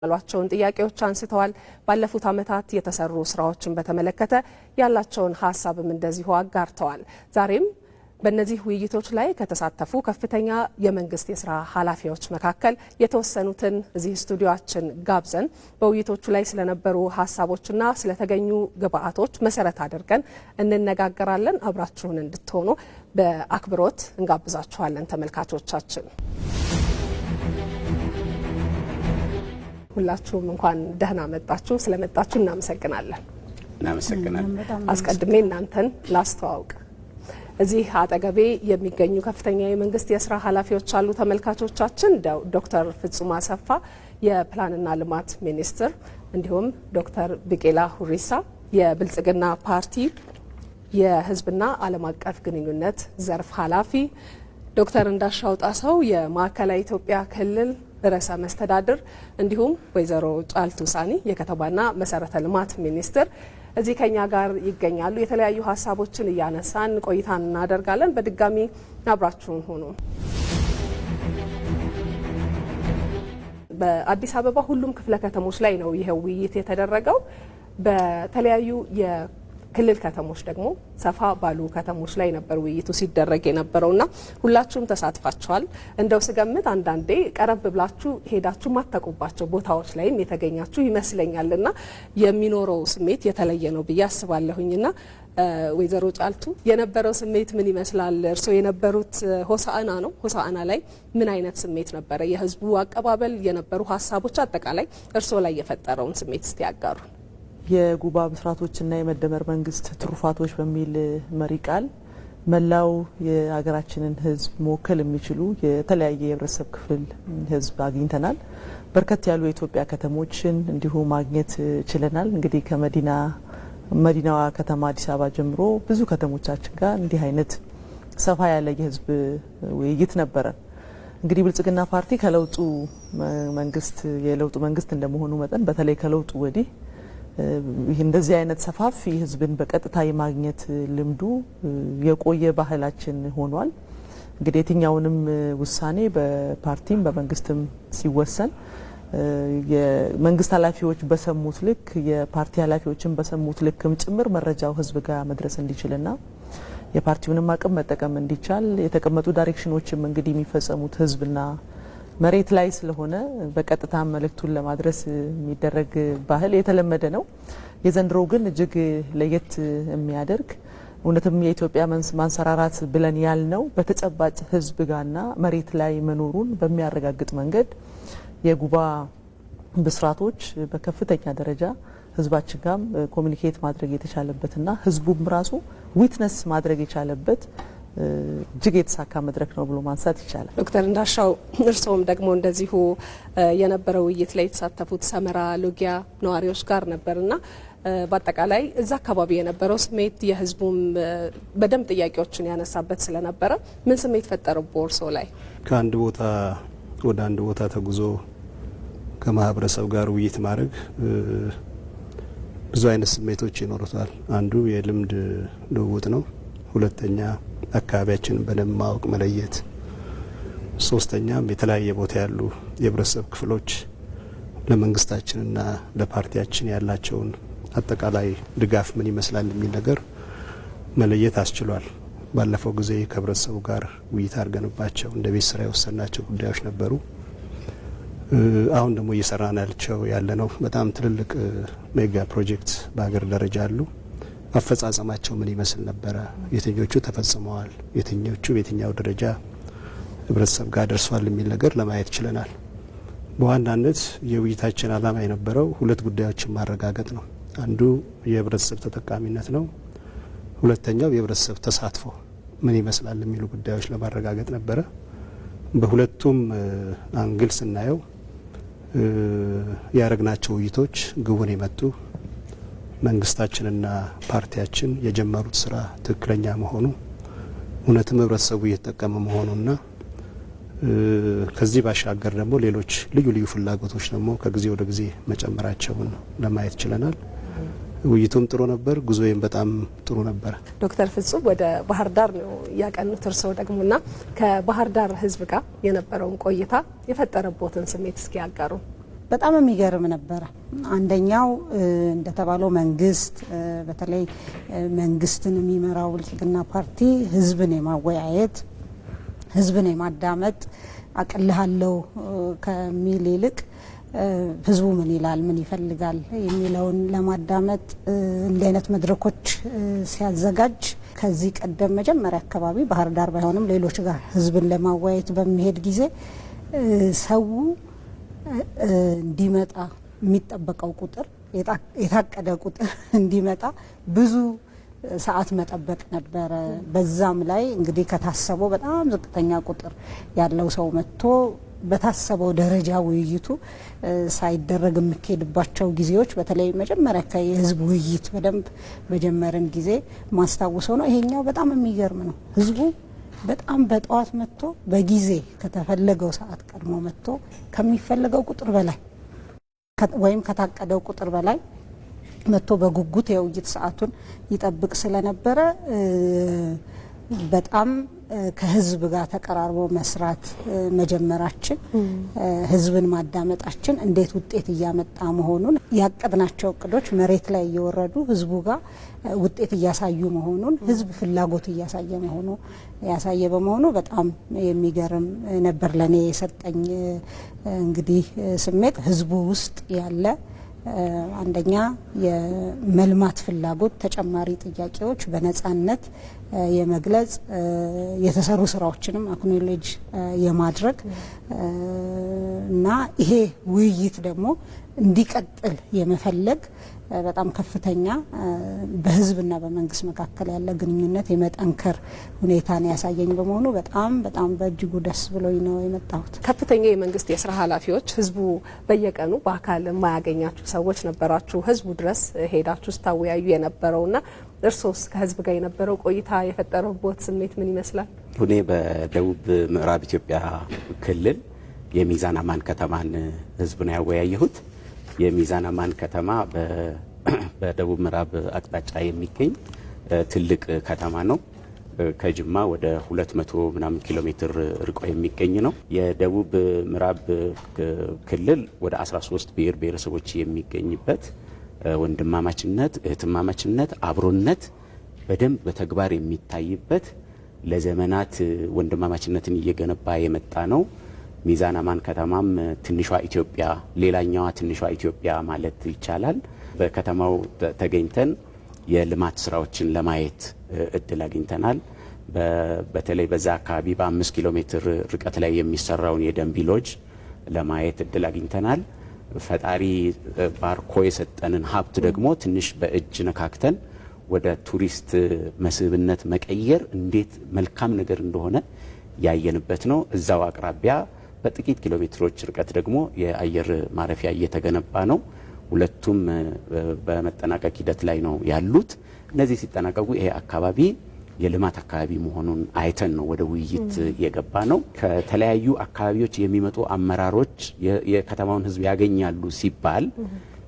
ያሏቸውን ጥያቄዎች አንስተዋል። ባለፉት ዓመታት የተሰሩ ስራዎችን በተመለከተ ያላቸውን ሀሳብም እንደዚሁ አጋርተዋል። ዛሬም በእነዚህ ውይይቶች ላይ ከተሳተፉ ከፍተኛ የመንግስት የስራ ኃላፊዎች መካከል የተወሰኑትን እዚህ ስቱዲዮአችን ጋብዘን በውይይቶቹ ላይ ስለነበሩ ሀሳቦችና ስለተገኙ ግብአቶች መሰረት አድርገን እንነጋገራለን። አብራችሁን እንድትሆኑ በአክብሮት እንጋብዛችኋለን ተመልካቾቻችን። ሁላችሁም እንኳን ደህና መጣችሁ። ስለመጣችሁ እናመሰግናለን። አስቀድሜ እናንተን ላስተዋውቅ። እዚህ አጠገቤ የሚገኙ ከፍተኛ የመንግስት የስራ ኃላፊዎች አሉ። ተመልካቾቻችን ዶክተር ፍጹም አሰፋ የፕላንና ልማት ሚኒስትር፣ እንዲሁም ዶክተር ቢቄላ ሁሪሳ የብልጽግና ፓርቲ የህዝብና ዓለም አቀፍ ግንኙነት ዘርፍ ኃላፊ፣ ዶክተር እንዳሻው ጣሰው የማዕከላዊ ኢትዮጵያ ክልል ርዕሰ መስተዳድር፣ እንዲሁም ወይዘሮ ጫልቱ ሳኒ የከተማና መሰረተ ልማት ሚኒስትር እዚህ ከኛ ጋር ይገኛሉ። የተለያዩ ሀሳቦችን እያነሳን ቆይታን እናደርጋለን። በድጋሚ አብራችሁን ሆኑ። በአዲስ አበባ ሁሉም ክፍለ ከተሞች ላይ ነው ይሄ ውይይት የተደረገው። በተለያዩ ክልል ከተሞች ደግሞ ሰፋ ባሉ ከተሞች ላይ ነበር ውይይቱ ሲደረግ የነበረውና ሁላችሁም ተሳትፋችኋል። እንደው ስገምት አንዳንዴ ቀረብ ብላችሁ ሄዳችሁ ማታውቁባቸው ቦታዎች ላይም የተገኛችሁ ይመስለኛልና የሚኖረው ስሜት የተለየ ነው ብዬ አስባለሁኝና ወይዘሮ ጫልቱ የነበረው ስሜት ምን ይመስላል? እርስዎ የነበሩት ሆሳዕና ነው። ሆሳዕና ላይ ምን አይነት ስሜት ነበረ? የህዝቡ አቀባበል፣ የነበሩ ሀሳቦች፣ አጠቃላይ እርስዎ ላይ የፈጠረውን ስሜት እስቲ ያጋሩ። የጉባ ብስራቶችና የመደመር መንግስት ትሩፋቶች በሚል መሪ ቃል መላው የሀገራችንን ህዝብ መወከል የሚችሉ የተለያየ የህብረተሰብ ክፍል ህዝብ አግኝተናል። በርከት ያሉ የኢትዮጵያ ከተሞችን እንዲሁ ማግኘት ችለናል። እንግዲህ ከመዲናዋ ከተማ አዲስ አበባ ጀምሮ ብዙ ከተሞቻችን ጋር እንዲህ አይነት ሰፋ ያለ የህዝብ ውይይት ነበረ። እንግዲህ ብልጽግና ፓርቲ ከለውጡ መንግስት የለውጡ መንግስት እንደመሆኑ መጠን በተለይ ከለውጡ ወዲህ እንደዚህ አይነት ሰፋፊ ህዝብን በቀጥታ የማግኘት ልምዱ የቆየ ባህላችን ሆኗል። እንግዲህ የትኛውንም ውሳኔ በፓርቲም በመንግስትም ሲወሰን የመንግስት ኃላፊዎች በሰሙት ልክ የፓርቲ ኃላፊዎችን በሰሙት ልክም ጭምር መረጃው ህዝብ ጋር መድረስ እንዲችልና የፓርቲውንም አቅም መጠቀም እንዲቻል የተቀመጡ ዳይሬክሽኖችም እንግዲህ የሚፈጸሙት ህዝብና መሬት ላይ ስለሆነ በቀጥታ መልእክቱን ለማድረስ የሚደረግ ባህል የተለመደ ነው። የዘንድሮው ግን እጅግ ለየት የሚያደርግ እውነትም የኢትዮጵያ ማንሰራራት ብለን ያልነው በተጨባጭ ህዝብ ጋርና መሬት ላይ መኖሩን በሚያረጋግጥ መንገድ የጉባ ብስራቶች በከፍተኛ ደረጃ ህዝባችን ጋር ኮሚኒኬት ማድረግ የተቻለበትና ህዝቡም ራሱ ዊትነስ ማድረግ የቻለበት እጅግ የተሳካ መድረክ ነው ብሎ ማንሳት ይቻላል። ዶክተር እንዳሻው እርስዎም ደግሞ እንደዚሁ የነበረው ውይይት ላይ የተሳተፉት ሰመራ ሎጊያ ነዋሪዎች ጋር ነበርና በአጠቃላይ እዛ አካባቢ የነበረው ስሜት የህዝቡም በደንብ ጥያቄዎችን ያነሳበት ስለነበረ ምን ስሜት ፈጠረው እርስዎ ላይ? ከአንድ ቦታ ወደ አንድ ቦታ ተጉዞ ከማህበረሰብ ጋር ውይይት ማድረግ ብዙ አይነት ስሜቶች ይኖሩታል። አንዱ የልምድ ልውውጥ ነው። ሁለተኛ አካባቢያችንን በደንብ ማወቅ መለየት፣ ሶስተኛም የተለያየ ቦታ ያሉ የህብረተሰብ ክፍሎች ለመንግስታችንና ለፓርቲያችን ያላቸውን አጠቃላይ ድጋፍ ምን ይመስላል የሚል ነገር መለየት አስችሏል። ባለፈው ጊዜ ከህብረተሰቡ ጋር ውይይት አድርገንባቸው እንደ ቤት ስራ የወሰናቸው ጉዳዮች ነበሩ። አሁን ደግሞ እየሰራን ያለነው በጣም ትልልቅ ሜጋ ፕሮጀክት በሀገር ደረጃ አሉ። አፈጻጸማቸው ምን ይመስል ነበረ? የትኞቹ ተፈጽመዋል? የትኞቹ በየትኛው ደረጃ ህብረተሰብ ጋር ደርሷል የሚል ነገር ለማየት ችለናል። በዋናነት የውይይታችን ዓላማ የነበረው ሁለት ጉዳዮችን ማረጋገጥ ነው። አንዱ የህብረተሰብ ተጠቃሚነት ነው። ሁለተኛው የህብረተሰብ ተሳትፎ ምን ይመስላል የሚሉ ጉዳዮች ለማረጋገጥ ነበረ። በሁለቱም አንግል ስናየው ያረግናቸው ውይይቶች ግቡን የመቱ መንግስታችንና ፓርቲያችን የጀመሩት ስራ ትክክለኛ መሆኑ እውነትም ህብረተሰቡ እየተጠቀመ መሆኑና ከዚህ ባሻገር ደግሞ ሌሎች ልዩ ልዩ ፍላጎቶች ደግሞ ከጊዜ ወደ ጊዜ መጨመራቸውን ለማየት ችለናል። ውይይቱም ጥሩ ነበር፣ ጉዞዬም በጣም ጥሩ ነበር። ዶክተር ፍጹም ወደ ባህር ዳር ነው ያቀኑት። እርስዎ ደግሞና ከባህር ዳር ህዝብ ጋር የነበረውን ቆይታ የፈጠረቦትን ስሜት እስኪ ያጋሩ። በጣም የሚገርም ነበረ። አንደኛው እንደተባለው መንግስት በተለይ መንግስትን የሚመራው ብልጽግና ፓርቲ ህዝብን የማወያየት ህዝብን የማዳመጥ አቅልሃለሁ ከሚል ይልቅ ህዝቡ ምን ይላል ምን ይፈልጋል የሚለውን ለማዳመጥ እንዲህ አይነት መድረኮች ሲያዘጋጅ ከዚህ ቀደም መጀመሪያ አካባቢ ባህር ዳር ባይሆንም ሌሎች ጋር ህዝብን ለማወያየት በሚሄድ ጊዜ ሰው እንዲመጣ የሚጠበቀው ቁጥር የታቀደ ቁጥር እንዲመጣ ብዙ ሰዓት መጠበቅ ነበረ። በዛም ላይ እንግዲህ ከታሰበው በጣም ዝቅተኛ ቁጥር ያለው ሰው መጥቶ በታሰበው ደረጃ ውይይቱ ሳይደረግ የሚካሄድባቸው ጊዜዎች በተለይ መጀመሪያ የህዝብ ውይይት በደንብ በጀመረን ጊዜ ማስታወሰው ነው። ይሄኛው በጣም የሚገርም ነው። ህዝቡ በጣም በጠዋት መጥቶ በጊዜ ከተፈለገው ሰዓት ቀድሞ መጥቶ ከሚፈልገው ቁጥር በላይ ወይም ከታቀደው ቁጥር በላይ መጥቶ በጉጉት የውይይት ሰዓቱን ይጠብቅ ስለነበረ በጣም ከህዝብ ጋር ተቀራርቦ መስራት መጀመራችን ህዝብን ማዳመጣችን እንዴት ውጤት እያመጣ መሆኑን ያቀድናቸው እቅዶች መሬት ላይ እየወረዱ ህዝቡ ጋር ውጤት እያሳዩ መሆኑን ህዝብ ፍላጎት እያሳየ ያሳየ በመሆኑ በጣም የሚገርም ነበር። ለኔ የሰጠኝ እንግዲህ ስሜት ህዝቡ ውስጥ ያለ አንደኛ የመልማት ፍላጎት፣ ተጨማሪ ጥያቄዎች በነጻነት የመግለጽ የተሰሩ ስራዎችንም አክኖሌጅ የማድረግ እና ይሄ ውይይት ደግሞ እንዲቀጥል የመፈለግ በጣም ከፍተኛ በህዝብና በመንግስት መካከል ያለ ግንኙነት የመጠንከር ሁኔታን ያሳየኝ በመሆኑ በጣም በእጅጉ ደስ ብሎኝ ነው የመጣሁት። ከፍተኛ የመንግስት የስራ ኃላፊዎች ህዝቡ በየቀኑ በአካል የማያገኛችሁ ሰዎች ነበራችሁ። ህዝቡ ድረስ ሄዳችሁ ስታወያዩ የነበረውና እርሶስ ከህዝብ ጋር የነበረው ቆይታ የፈጠረበት ስሜት ምን ይመስላል? እኔ በደቡብ ምዕራብ ኢትዮጵያ ክልል የሚዛን አማን ከተማን ህዝብ ነው ያወያየሁት። የሚዛን አማን ከተማ በደቡብ ምዕራብ አቅጣጫ የሚገኝ ትልቅ ከተማ ነው። ከጅማ ወደ 200 ምናምን ኪሎ ሜትር ርቆ የሚገኝ ነው። የደቡብ ምዕራብ ክልል ወደ 13 ብሔር ብሔረሰቦች የሚገኝበት ወንድማማችነት፣ እህትማማችነት፣ አብሮነት በደንብ በተግባር የሚታይበት ለዘመናት ወንድማማችነትን እየገነባ የመጣ ነው። ሚዛን አማን ከተማም ትንሿ ኢትዮጵያ፣ ሌላኛዋ ትንሿ ኢትዮጵያ ማለት ይቻላል። በከተማው ተገኝተን የልማት ስራዎችን ለማየት እድል አግኝተናል። በተለይ በዛ አካባቢ በ5 ኪሎ ሜትር ርቀት ላይ የሚሰራውን የደንቢ ሎጅ ለማየት እድል አግኝተናል። ፈጣሪ ባርኮ የሰጠንን ሀብት ደግሞ ትንሽ በእጅ ነካክተን ወደ ቱሪስት መስህብነት መቀየር እንዴት መልካም ነገር እንደሆነ ያየንበት ነው። እዛው አቅራቢያ በጥቂት ኪሎ ሜትሮች ርቀት ደግሞ የአየር ማረፊያ እየተገነባ ነው። ሁለቱም በመጠናቀቅ ሂደት ላይ ነው ያሉት። እነዚህ ሲጠናቀቁ ይሄ አካባቢ የልማት አካባቢ መሆኑን አይተን ነው ወደ ውይይት የገባ ነው። ከተለያዩ አካባቢዎች የሚመጡ አመራሮች የከተማውን ሕዝብ ያገኛሉ ሲባል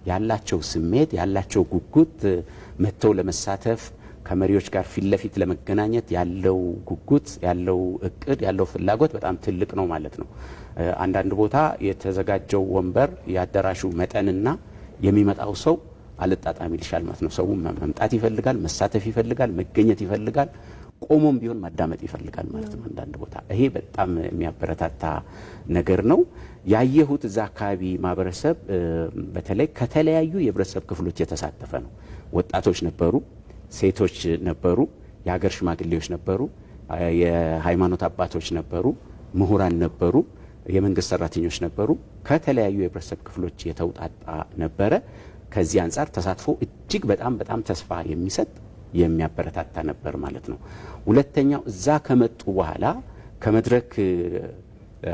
ያላቸው ስሜት ያላቸው ጉጉት መጥተው ለመሳተፍ ከመሪዎች ጋር ፊት ለፊት ለመገናኘት ያለው ጉጉት ያለው እቅድ ያለው ፍላጎት በጣም ትልቅ ነው ማለት ነው። አንዳንድ ቦታ የተዘጋጀው ወንበር የአዳራሹ መጠንና የሚመጣው ሰው አልጣጣም ይልሻል ማለት ነው። ሰው መምጣት ይፈልጋል፣ መሳተፍ ይፈልጋል፣ መገኘት ይፈልጋል፣ ቆሞም ቢሆን ማዳመጥ ይፈልጋል ማለት ነው። አንዳንድ ቦታ ይሄ በጣም የሚያበረታታ ነገር ነው። ያየሁት እዛ አካባቢ ማህበረሰብ በተለይ ከተለያዩ የህብረተሰብ ክፍሎች የተሳተፈ ነው። ወጣቶች ነበሩ፣ ሴቶች ነበሩ፣ የሀገር ሽማግሌዎች ነበሩ፣ የሃይማኖት አባቶች ነበሩ፣ ምሁራን ነበሩ፣ የመንግስት ሰራተኞች ነበሩ። ከተለያዩ የህብረተሰብ ክፍሎች የተውጣጣ ነበረ። ከዚህ አንጻር ተሳትፎ እጅግ በጣም ተስፋ የሚሰጥ የሚያበረታታ ነበር ማለት ነው። ሁለተኛው እዛ ከመጡ በኋላ ከመድረክ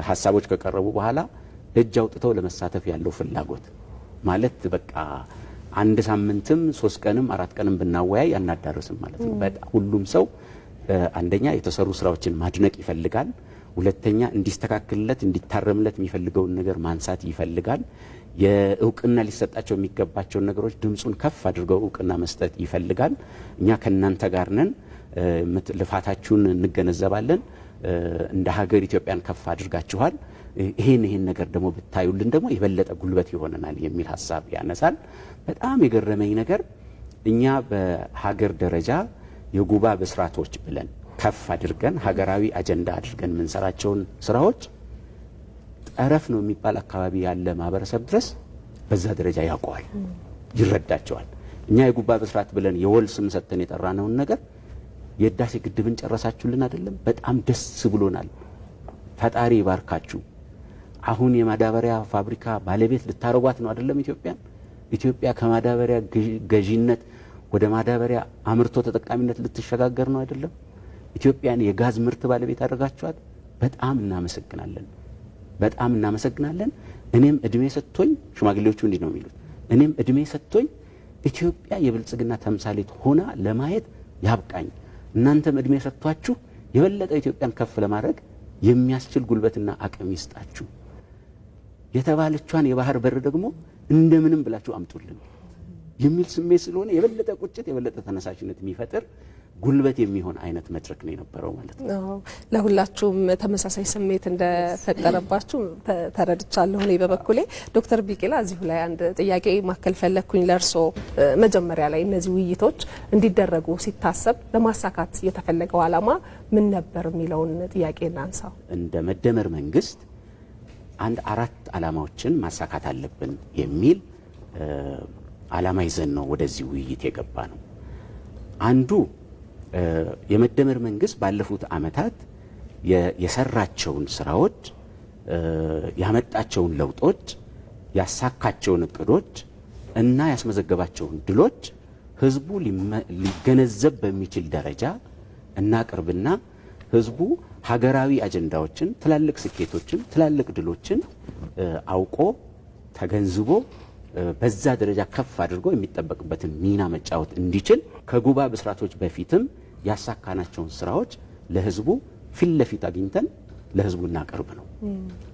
ሀሳቦች ከቀረቡ በኋላ እጅ አውጥተው ለመሳተፍ ያለው ፍላጎት ማለት በቃ አንድ ሳምንትም 3 ቀንም 4 ቀንም ብናወያይ አናዳርስም ማለት ነው። በጣም ሁሉም ሰው አንደኛ የተሰሩ ስራዎችን ማድነቅ ይፈልጋል። ሁለተኛ እንዲስተካከልለት እንዲታረምለት የሚፈልገውን ነገር ማንሳት ይፈልጋል። የእውቅና ሊሰጣቸው የሚገባቸውን ነገሮች ድምጹን ከፍ አድርገው እውቅና መስጠት ይፈልጋል። እኛ ከናንተ ጋር ነን፣ ልፋታችሁን እንገነዘባለን፣ እንደ ሀገር ኢትዮጵያን ከፍ አድርጋችኋል፣ ይሄን ነገር ደግሞ ብታዩልን ደግሞ የበለጠ ጉልበት ይሆነናል የሚል ሐሳብ ያነሳል። በጣም የገረመኝ ነገር እኛ በሀገር ደረጃ የጉባ ብስራቶች ብለን ከፍ አድርገን ሀገራዊ አጀንዳ አድርገን የምንሰራቸውን ስራዎች ጠረፍ ነው የሚባል አካባቢ ያለ ማህበረሰብ ድረስ በዛ ደረጃ ያውቀዋል፣ ይረዳቸዋል። እኛ የጉባ ብስራት ብለን የወል ስም ሰጥተን የጠራነውን ነገር የህዳሴ ግድብን ጨረሳችሁልን አይደለም፣ በጣም ደስ ብሎናል፣ ፈጣሪ ይባርካችሁ። አሁን የማዳበሪያ ፋብሪካ ባለቤት ልታረጓት ነው አይደለም ኢትዮጵያ ከማዳበሪያ ገዢነት ወደ ማዳበሪያ አምርቶ ተጠቃሚነት ልትሸጋገር ነው አይደለም። ኢትዮጵያን የጋዝ ምርት ባለቤት አድርጋችኋት በጣም እናመሰግናለን። እኔም እድሜ ሰጥቶኝ ሽማግሌዎቹ እንዲህ ነው የሚሉት፣ እኔም እድሜ ሰጥቶኝ ኢትዮጵያ የብልጽግና ተምሳሌት ሆና ለማየት ያብቃኝ። እናንተም እድሜ ሰጥቷችሁ የበለጠ ኢትዮጵያን ከፍ ለማድረግ የሚያስችል ጉልበትና አቅም ይስጣችሁ። የተባለቿን የባህር በር ደግሞ እንደምንም ብላችሁ አምጡልን የሚል ስሜት ስለሆነ የበለጠ ቁጭት የበለጠ ተነሳሽነት የሚፈጥር ጉልበት የሚሆን አይነት መድረክ ነው የነበረው ማለት ነው። ለሁላችሁም ተመሳሳይ ስሜት እንደፈጠረባችሁ ተረድቻለሁ። እኔ በበኩሌ ዶክተር ቢቂላ እዚሁ ላይ አንድ ጥያቄ ማከል ፈለኩኝ ለርሶ። መጀመሪያ ላይ እነዚህ ውይይቶች እንዲደረጉ ሲታሰብ ለማሳካት የተፈለገው ዓላማ ምን ነበር የሚለውን ጥያቄ እናንሳው። እንደ መደመር መንግስት አንድ 4 ዓላማዎችን ማሳካት አለብን የሚል ዓላማ ይዘን ነው ወደዚህ ውይይት የገባ ነው። አንዱ የመደመር መንግስት ባለፉት አመታት የሰራቸውን ስራዎች፣ ያመጣቸውን ለውጦች፣ ያሳካቸውን እቅዶች እና ያስመዘገባቸውን ድሎች ህዝቡ ሊገነዘብ በሚችል ደረጃ እናቅርብና ህዝቡ ሀገራዊ አጀንዳዎችን፣ ትላልቅ ስኬቶችን፣ ትላልቅ ድሎችን አውቆ ተገንዝቦ በዛ ደረጃ ከፍ አድርጎ የሚጠበቅበትን ሚና መጫወት እንዲችል ከጉባ ብስራቶች በፊትም ያሳካናቸውን ስራዎች ለህዝቡ ፊት ለፊት አግኝተን ለህዝቡ እናቀርብ ነው።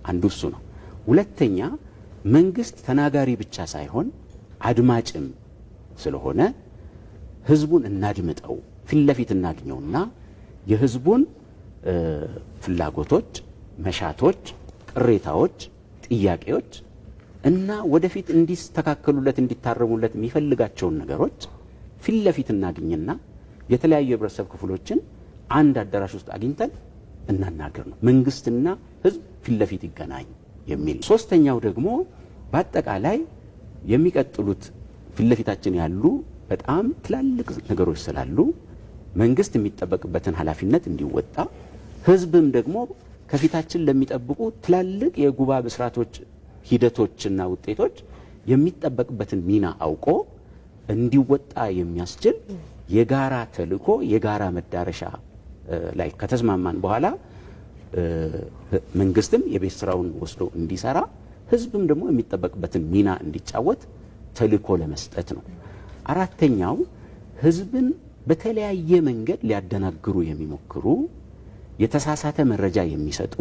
አንዱ እሱ ነው። ሁለተኛ መንግስት ተናጋሪ ብቻ ሳይሆን አድማጭም ስለሆነ ህዝቡን እናድምጠው፣ ፊት ለፊት እናግኘውና የህዝቡን ፍላጎቶች፣ መሻቶች፣ ቅሬታዎች፣ ጥያቄዎች እና ወደፊት እንዲስተካከሉለት እንዲታረሙለት የሚፈልጋቸውን ነገሮች ፊት ለፊት እናግኝና የተለያዩ የህብረተሰብ ክፍሎችን አንድ አዳራሽ ውስጥ አግኝተን እናናገር ነው። መንግስትና ህዝብ ፊት ለፊት ይገናኝ የሚል። ሶስተኛው ደግሞ በአጠቃላይ የሚቀጥሉት ፊት ለፊታችን ያሉ በጣም ትላልቅ ነገሮች ስላሉ መንግስት የሚጠበቅበትን ኃላፊነት እንዲወጣ፣ ህዝብም ደግሞ ከፊታችን ለሚጠብቁ ትላልቅ የጉባ ብስራቶች ሂደቶችና ውጤቶች የሚጠበቅበትን ሚና አውቆ እንዲወጣ የሚያስችል የጋራ ተልእኮ የጋራ መዳረሻ ላይ ከተስማማን በኋላ መንግስትም የቤት ስራውን ወስዶ እንዲሰራ፣ ህዝብም ደግሞ የሚጠበቅበትን ሚና እንዲጫወት ተልእኮ ለመስጠት ነው። አራተኛው ህዝብን በተለያየ መንገድ ሊያደናግሩ የሚሞክሩ የተሳሳተ መረጃ የሚሰጡ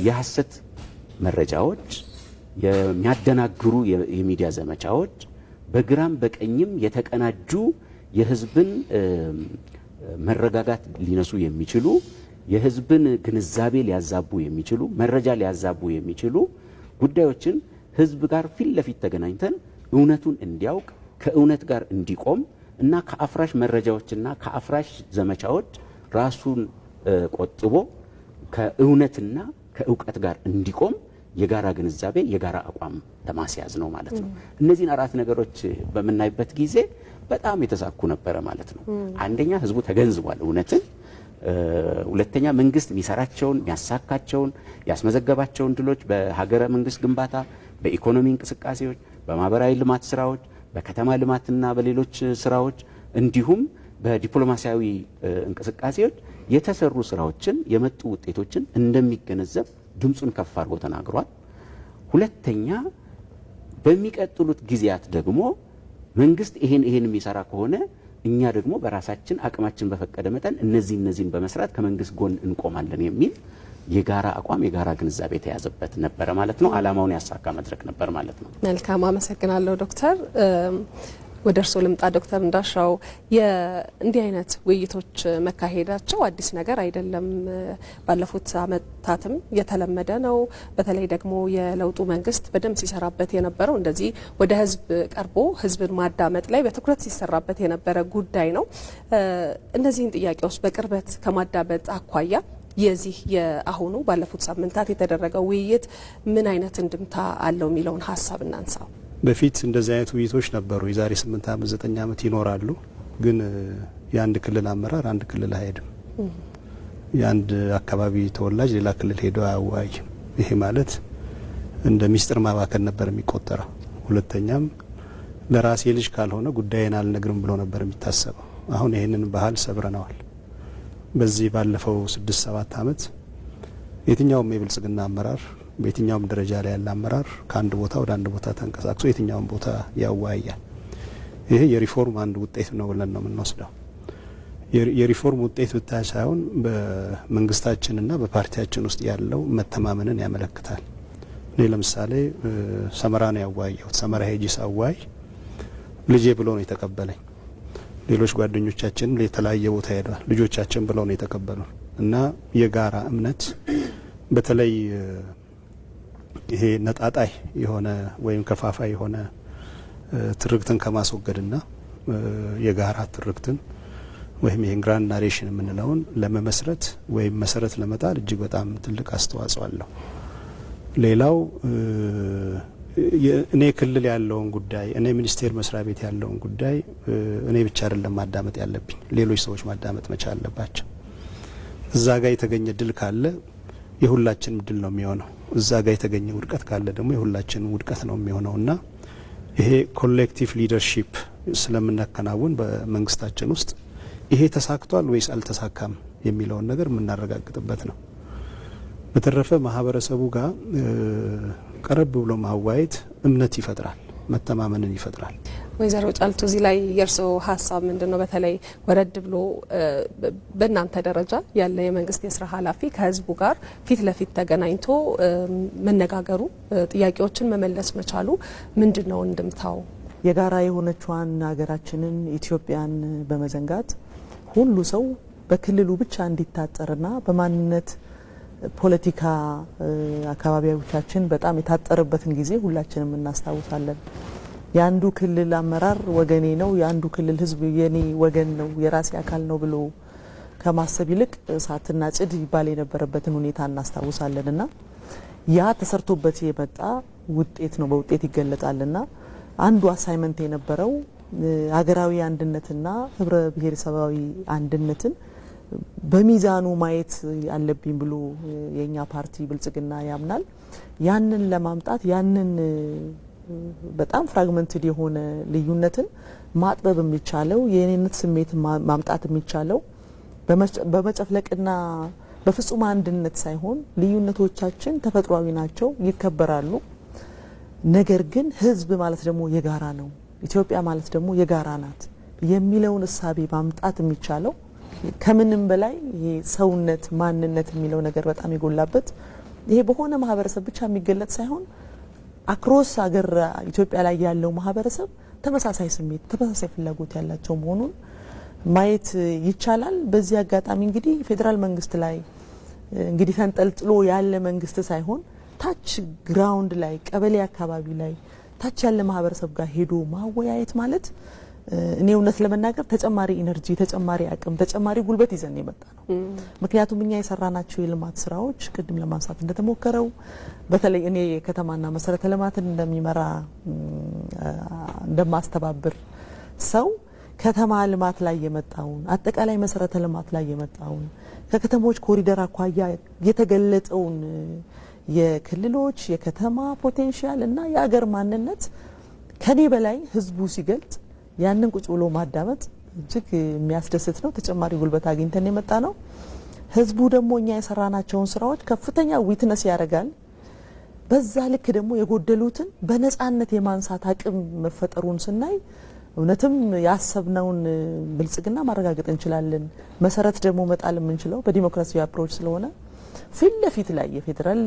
የሐሰት መረጃዎች፣ የሚያደናግሩ የሚዲያ ዘመቻዎች፣ በግራም በቀኝም የተቀናጁ የህዝብን መረጋጋት ሊነሱ የሚችሉ የህዝብን ግንዛቤ ሊያዛቡ የሚችሉ መረጃ ሊያዛቡ የሚችሉ ጉዳዮችን ህዝብ ጋር ፊት ለፊት ተገናኝተን እውነቱን እንዲያውቅ ከእውነት ጋር እንዲቆም እና ከአፍራሽ መረጃዎችና ከአፍራሽ ዘመቻዎች ራሱን ቆጥቦ ከእውነትና ከእውቀት ጋር እንዲቆም የጋራ ግንዛቤ የጋራ አቋም ለማስያዝ ነው ማለት ነው። እነዚህን 4 ነገሮች በመናይበት ጊዜ በጣም የተሳኩ ነበረ ማለት ነው። አንደኛ ህዝቡ ተገንዝቧል እውነትን። ሁለተኛ መንግስት የሚሰራቸውን የሚያሳካቸውን ያስመዘገባቸውን ድሎች በሀገረ መንግስት ግንባታ፣ በኢኮኖሚ እንቅስቃሴዎች፣ በማህበራዊ ልማት ስራዎች፣ በከተማ ልማትና በሌሎች ስራዎች እንዲሁም በዲፕሎማሲያዊ እንቅስቃሴዎች የተሰሩ ስራዎችን የመጡ ውጤቶችን እንደሚገነዘብ ድምጹን ከፍ አድርጎ ተናግሯል። ሁለተኛ በሚቀጥሉት ጊዜያት ደግሞ መንግስት ይሄን የሚሰራ ከሆነ እኛ ደግሞ በራሳችን አቅማችን በፈቀደ መጠን እነዚህን በመስራት ከመንግስት ጎን እንቆማለን የሚል የጋራ አቋም የጋራ ግንዛቤ የተያዘበት ነበረ ማለት ነው። ዓላማውን ያሳካ መድረክ ነበር ማለት ነው። መልካም አመሰግናለሁ ዶክተር። ወደ እርስዎ ልምጣ ዶክተር እንዳሻው። እንዲህ አይነት ውይይቶች መካሄዳቸው አዲስ ነገር አይደለም። ባለፉት አመታትም የተለመደ ነው። በተለይ ደግሞ የለውጡ መንግስት በደንብ ሲሰራበት የነበረው እንደዚህ ወደ ህዝብ ቀርቦ ህዝብን ማዳመጥ ላይ በትኩረት ሲሰራበት የነበረ ጉዳይ ነው። እነዚህን ጥያቄዎች በቅርበት ከማዳመጥ አኳያ የዚህ የአሁኑ ባለፉት ሳምንታት የተደረገው ውይይት ምን አይነት እንድምታ አለው የሚለውን ሀሳብ እናንሳው። በፊት እንደዚህ አይነት ውይይቶች ነበሩ። የዛሬ 8 ዓመት 9 ዓመት ይኖራሉ። ግን የአንድ ክልል አመራር አንድ ክልል አይሄድም። የአንድ አካባቢ ተወላጅ ሌላ ክልል ሄዶ አያወያይም። ይሄ ማለት እንደ ሚስጥር ማባከን ነበር የሚቆጠረው። ሁለተኛም ለራሴ ልጅ ካልሆነ ጉዳይን አልነግርም ብሎ ነበር የሚታሰበው። አሁን ይህንን ባህል ሰብረነዋል። በዚህ ባለፈው 6-7 ዓመት የትኛውም የብልጽግና አመራር በየትኛውም ደረጃ ላይ ያለ አመራር ከአንድ ቦታ ወደ አንድ ቦታ ተንቀሳቅሶ የትኛውም ቦታ ያወያያል። ይሄ የሪፎርም አንድ ውጤት ነው ብለን ነው የምንወስደው። የሪፎርም ውጤት ብቻ ሳይሆን በመንግስታችንና በፓርቲያችን ውስጥ ያለው መተማመንን ያመለክታል። እኔ ለምሳሌ ሰመራ ነው ያወያየሁት። ሰመራ ሄጂ ሳዋይ ልጄ ብሎ ነው የተቀበለኝ። ሌሎች ጓደኞቻችን የተለያየ ቦታ ሄደዋል። ልጆቻችን ብለው ነው የተቀበሉ እና የጋራ እምነት በተለይ ይሄ ነጣጣይ የሆነ ወይም ከፋፋይ የሆነ ትርክትን ከማስወገድና የጋራ ትርክትን ወይም ይሄን ግራንድ ናሬሽን የምንለውን ለመመስረት ወይም መሰረት ለመጣል እጅግ በጣም ትልቅ አስተዋጽኦ አለው። ሌላው እኔ ክልል ያለውን ጉዳይ እኔ ሚኒስቴር መስሪያ ቤት ያለውን ጉዳይ እኔ ብቻ አይደለም ማዳመጥ ያለብኝ፣ ሌሎች ሰዎች ማዳመጥ መቻል አለባቸው። እዛ ጋር የተገኘ ድል ካለ የሁላችንም ድል ነው የሚሆነው። እዛ ጋር የተገኘ ውድቀት ካለ ደግሞ የሁላችንም ውድቀት ነው የሚሆነውና ይሄ ኮሌክቲቭ ሊደርሺፕ ስለምናከናውን በመንግስታችን ውስጥ ይሄ ተሳክቷል ወይስ አልተሳካም የሚለውን ነገር የምናረጋግጥበት ነው። በተረፈ ማህበረሰቡ ጋር ቀረብ ብሎ ማዋየት እምነት ይፈጥራል፣ መተማመንን ይፈጥራል። ወይዘሮ ጫልቱ እዚህ ላይ የእርስዎ ሀሳብ ምንድን ነው? በተለይ ወረድ ብሎ በእናንተ ደረጃ ያለ የመንግስት የስራ ኃላፊ ከህዝቡ ጋር ፊት ለፊት ተገናኝቶ መነጋገሩ፣ ጥያቄዎችን መመለስ መቻሉ ምንድን ነው እንድምታው? የጋራ የሆነችዋን ሀገራችንን ኢትዮጵያን በመዘንጋት ሁሉ ሰው በክልሉ ብቻ እንዲታጠርና በማንነት ፖለቲካ አካባቢዎቻችን በጣም የታጠረበትን ጊዜ ሁላችንም እናስታውሳለን። የአንዱ ክልል አመራር ወገኔ ነው፣ የአንዱ ክልል ህዝብ የኔ ወገን ነው፣ የራሴ አካል ነው ብሎ ከማሰብ ይልቅ እሳትና ጭድ ይባል የነበረበትን ሁኔታ እናስታውሳለንና ያ ተሰርቶበት የመጣ ውጤት ነው፣ በውጤት ይገለጣልና አንዱ አሳይመንት የነበረው ሀገራዊ አንድነትና ህብረ ብሔረሰባዊ አንድነትን በሚዛኑ ማየት ያለብኝ ብሎ የኛ ፓርቲ ብልጽግና ያምናል። ያንን ለማምጣት ያንን በጣም ፍራግመንትድ የሆነ ልዩነትን ማጥበብ የሚቻለው የኔነት ስሜት ማምጣት የሚቻለው በመጨፍለቅና በፍጹም አንድነት ሳይሆን ልዩነቶቻችን ተፈጥሯዊ ናቸው፣ ይከበራሉ። ነገር ግን ህዝብ ማለት ደግሞ የጋራ ነው፣ ኢትዮጵያ ማለት ደግሞ የጋራ ናት የሚለውን እሳቤ ማምጣት የሚቻለው ከምንም በላይ ይሄ ሰውነት ማንነት የሚለው ነገር በጣም የጎላበት ይሄ በሆነ ማህበረሰብ ብቻ የሚገለጥ ሳይሆን አክሮስ ሀገር ኢትዮጵያ ላይ ያለው ማህበረሰብ ተመሳሳይ ስሜት ተመሳሳይ ፍላጎት ያላቸው መሆኑን ማየት ይቻላል። በዚህ አጋጣሚ እንግዲህ ፌዴራል መንግስት ላይ እንግዲህ ተንጠልጥሎ ያለ መንግስት ሳይሆን ታች ግራውንድ ላይ ቀበሌ አካባቢ ላይ ታች ያለ ማህበረሰብ ጋር ሄዶ ማወያየት ማለት እኔ እውነት ለመናገር ተጨማሪ ኢነርጂ፣ ተጨማሪ አቅም፣ ተጨማሪ ጉልበት ይዘን የመጣ ነው። ምክንያቱም እኛ የሰራናቸው የልማት ስራዎች ቅድም ለማንሳት እንደተሞከረው በተለይ እኔ የከተማና መሰረተ ልማትን እንደሚመራ እንደማስተባብር ሰው ከተማ ልማት ላይ የመጣውን አጠቃላይ መሰረተ ልማት ላይ የመጣውን ከከተሞች ኮሪደር አኳያ የተገለጠውን የክልሎች የከተማ ፖቴንሻል እና የአገር ማንነት ከኔ በላይ ህዝቡ ሲገልጽ ያንን ቁጭ ብሎ ማዳመጥ እጅግ የሚያስደስት ነው። ተጨማሪ ጉልበት አግኝተን የመጣ ነው። ህዝቡ ደግሞ እኛ የሰራናቸውን ስራዎች ከፍተኛ ዊትነስ ያደርጋል። በዛ ልክ ደግሞ የጎደሉትን በነጻነት የማንሳት አቅም መፈጠሩን ስናይ እውነትም ያሰብነውን ብልጽግና ማረጋገጥ እንችላለን። መሰረት ደግሞ መጣል የምንችለው በዲሞክራሲያዊ አፕሮች ስለሆነ ፊት ለፊት ላይ የፌዴራል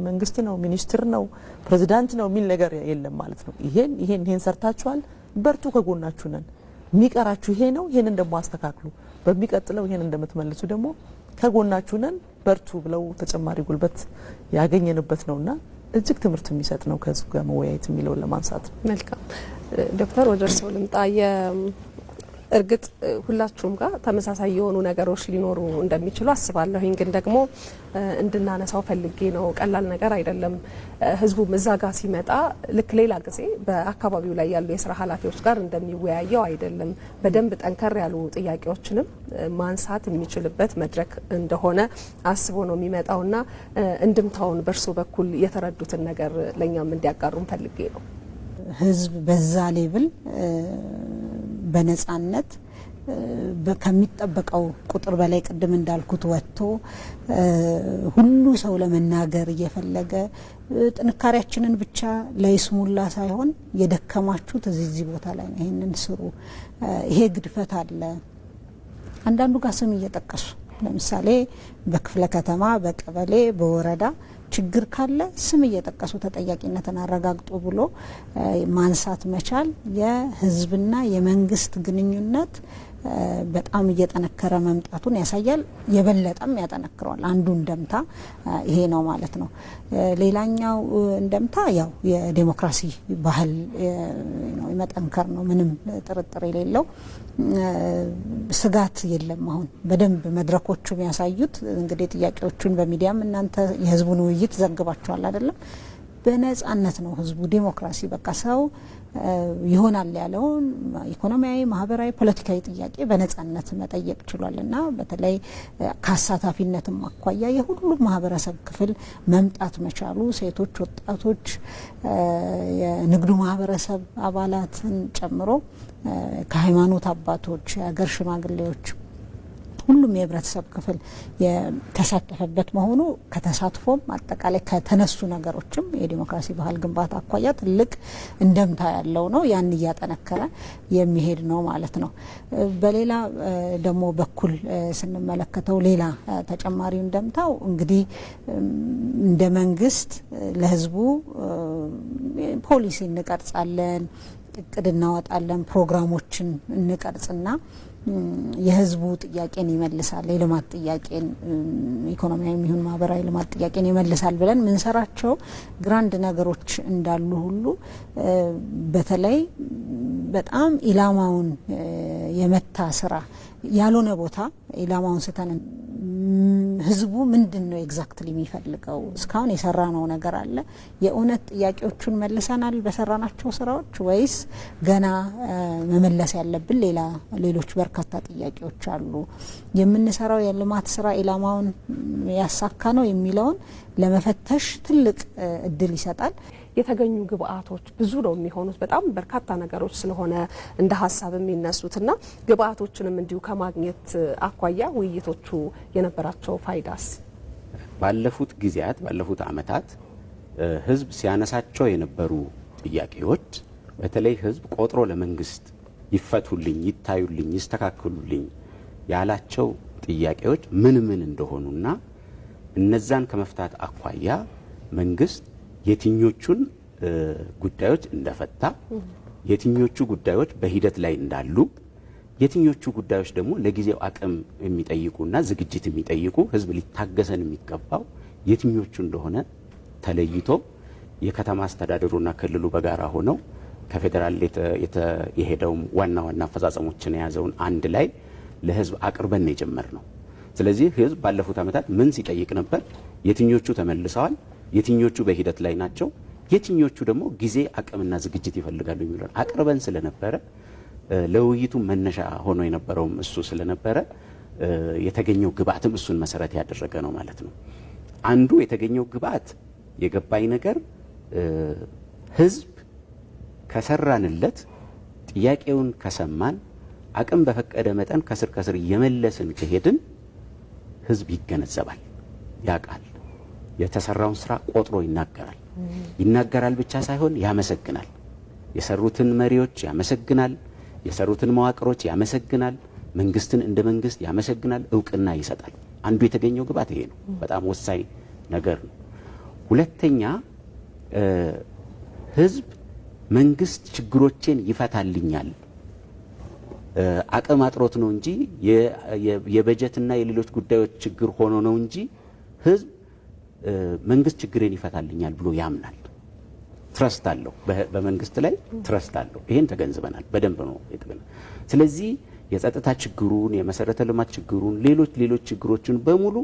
መንግስት ነው፣ ሚኒስትር ነው፣ ፕሬዝዳንት ነው የሚል ነገር የለም ማለት ነው። ይሄን ሰርታችኋል፣ በርቱ፣ ከጎናችሁ ነን፣ የሚቀራችሁ ይሄ ነው፣ ይሄንን ደግሞ አስተካክሉ፣ በሚቀጥለው ይሄን እንደምትመልሱ ደግሞ ከጎናችሁ ነን፣ በርቱ ብለው ተጨማሪ ጉልበት ያገኘንበት ነውና እጅግ ትምህርት የሚሰጥ ነው ከህዝብ ጋር መወያየት የሚለውን ለማንሳት ነው። መልካም ዶክተር ወደ እርስዎ ልምጣ። እርግጥ ሁላችሁም ጋር ተመሳሳይ የሆኑ ነገሮች ሊኖሩ እንደሚችሉ አስባለሁኝ። ግን ደግሞ እንድናነሳው ፈልጌ ነው። ቀላል ነገር አይደለም። ህዝቡም እዛ ጋር ሲመጣ ልክ ሌላ ጊዜ በአካባቢው ላይ ያሉ የስራ ኃላፊዎች ጋር እንደሚወያየው አይደለም። በደንብ ጠንከር ያሉ ጥያቄዎችንም ማንሳት የሚችልበት መድረክ እንደሆነ አስቦ ነው የሚመጣውና እንድምታውን በእርሶ በኩል የተረዱትን ነገር ለእኛም እንዲያጋሩን ፈልጌ ነው። ህዝብ በዛ ሌብል በነጻነት ከሚጠበቀው ቁጥር በላይ ቅድም እንዳልኩት ወጥቶ ሁሉ ሰው ለመናገር እየፈለገ ጥንካሬያችንን ብቻ ለይስሙላ ሳይሆን የደከማችሁት እዚህ ቦታ ላይ ነው፣ ይሄንን ስሩ፣ ይሄ ግድፈት አለ። አንዳንዱ ጋር ስም እየጠቀሱ ለምሳሌ በክፍለ ከተማ፣ በቀበሌ፣ በወረዳ ችግር ካለ ስም እየጠቀሱ ተጠያቂነትን አረጋግጦ ብሎ ማንሳት መቻል የህዝብና የመንግስት ግንኙነት በጣም እየጠነከረ መምጣቱን ያሳያል። የበለጠም ያጠነክረዋል። አንዱ እንደምታ ይሄ ነው ማለት ነው። ሌላኛው እንደምታ ያው የዴሞክራሲ ባህል የመጠንከር ነው፣ ምንም ጥርጥር የሌለው። ስጋት የለም። አሁን በደንብ መድረኮቹ የሚያሳዩት እንግዲህ ጥያቄዎቹን በሚዲያም እናንተ የህዝቡን ውይይት ዘግባችኋል አይደለም? በነጻነት ነው ህዝቡ ዲሞክራሲ በቃ ሰው ይሆናል ያለውን ኢኮኖሚያዊ፣ ማህበራዊ፣ ፖለቲካዊ ጥያቄ በነጻነት መጠየቅ ችሏል እና በተለይ ከአሳታፊነትም አኳያ የሁሉም ማህበረሰብ ክፍል መምጣት መቻሉ ሴቶች፣ ወጣቶች፣ የንግዱ ማህበረሰብ አባላትን ጨምሮ ከሃይማኖት አባቶች፣ የሀገር ሽማግሌዎች ሁሉም የህብረተሰብ ክፍል የተሳተፈበት መሆኑ ከተሳትፎም አጠቃላይ ከተነሱ ነገሮችም የዲሞክራሲ ባህል ግንባታ አኳያ ትልቅ እንደምታ ያለው ነው። ያን እያጠነከረ የሚሄድ ነው ማለት ነው። በሌላ ደግሞ በኩል ስንመለከተው ሌላ ተጨማሪው እንደምታው እንግዲህ እንደ መንግስት ለህዝቡ ፖሊሲ እንቀርጻለን፣ እቅድ እናወጣለን፣ ፕሮግራሞችን እንቀርጽና የህዝቡ ጥያቄን ይመልሳል፣ የልማት ጥያቄን ኢኮኖሚያዊ ይሁን ማህበራዊ ልማት ጥያቄን ይመልሳል ብለን ምንሰራቸው ግራንድ ነገሮች እንዳሉ ሁሉ በተለይ በጣም ኢላማውን የመታ ስራ ያልሆነ ቦታ ኢላማውን ስተን ህዝቡ ምንድነው ኤግዛክትሊ የሚፈልገው? እስካሁን የሰራነው ነገር አለ? የእውነት ጥያቄዎቹን መልሰናል በሰራናቸው ስራዎች ወይስ ገና መመለስ ያለብን ሌሎች በርካታ ጥያቄዎች አሉ? የምንሰራው የልማት ስራ ኢላማውን ያሳካ ነው የሚለውን ለመፈተሽ ትልቅ እድል ይሰጣል። የተገኙ ግብአቶች ብዙ ነው የሚሆኑት፣ በጣም በርካታ ነገሮች ስለሆነ እንደ ሀሳብ የሚነሱትና ግብአቶችንም እንዲሁ ከማግኘት አኳያ ውይይቶቹ የነበራቸው ፋይዳስ? ባለፉት ጊዜያት ባለፉት አመታት ህዝብ ሲያነሳቸው የነበሩ ጥያቄዎች በተለይ ህዝብ ቆጥሮ ለመንግስት ይፈቱልኝ፣ ይታዩልኝ፣ ይስተካከሉልኝ ያላቸው ጥያቄዎች ምን እንደሆኑና እነዛን ከመፍታት አኳያ መንግስት የትኞቹን ጉዳዮች እንደፈታ፣ የትኞቹ ጉዳዮች በሂደት ላይ እንዳሉ፣ የትኞቹ ጉዳዮች ደግሞ ለጊዜው አቅም የሚጠይቁና ዝግጅት የሚጠይቁ ህዝብ ሊታገሰን የሚገባው የትኞቹ እንደሆነ ተለይቶ የከተማ አስተዳደሩና ክልሉ በጋራ ሆነው ከፌደራል የሄደው ዋና አፈጻጸሞችን የያዘውን አንድ ላይ ለህዝብ አቅርበን የጀመር ነው። ስለዚህ ህዝብ ባለፉት አመታት ምን ሲጠይቅ ነበር፣ የትኞቹ ተመልሰዋል፣ የትኞቹ በሂደት ላይ ናቸው፣ የትኞቹ ደግሞ ጊዜ አቅምና ዝግጅት ይፈልጋሉ የሚለውን አቅርበን ስለነበረ ለውይይቱ መነሻ ሆኖ የነበረውም እሱ ስለነበረ የተገኘው ግብአትም እሱን መሰረት ያደረገ ነው ማለት ነው። አንዱ የተገኘው ግብአት የገባኝ ነገር ህዝብ ከሰራንለት፣ ጥያቄውን ከሰማን፣ አቅም በፈቀደ መጠን ከስር እየመለስን ከሄድን ህዝብ ይገነዘባል፣ ያውቃል፣ የተሰራውን ስራ ቆጥሮ ይናገራል ብቻ ሳይሆን ያመሰግናል። የሰሩትን መሪዎች ያመሰግናል፣ የሰሩትን መዋቅሮች ያመሰግናል፣ መንግስትን እንደ መንግስት ያመሰግናል፣ እውቅና ይሰጣል። አንዱ የተገኘው ግብአት ይሄ ነው። በጣም ወሳኝ ነገር ነው። ሁለተኛ ህዝብ መንግስት ችግሮችን ይፈታልኛል አቅም አጥሮት ነው እንጂ የበጀትና የሌሎች ጉዳዮች ችግር ሆኖ ነው እንጂ ህዝብ መንግስት ችግሬን ይፈታልኛል ብሎ ያምናል። ትረስት አለው በመንግስት ላይ ትረስት አለው። ይሄን ተገንዝበናል በደንብ ነው የተገነዘበ። ስለዚህ የጸጥታ ችግሩን የመሰረተ ልማት ችግሩን ሌሎች ችግሮችን በሙሉ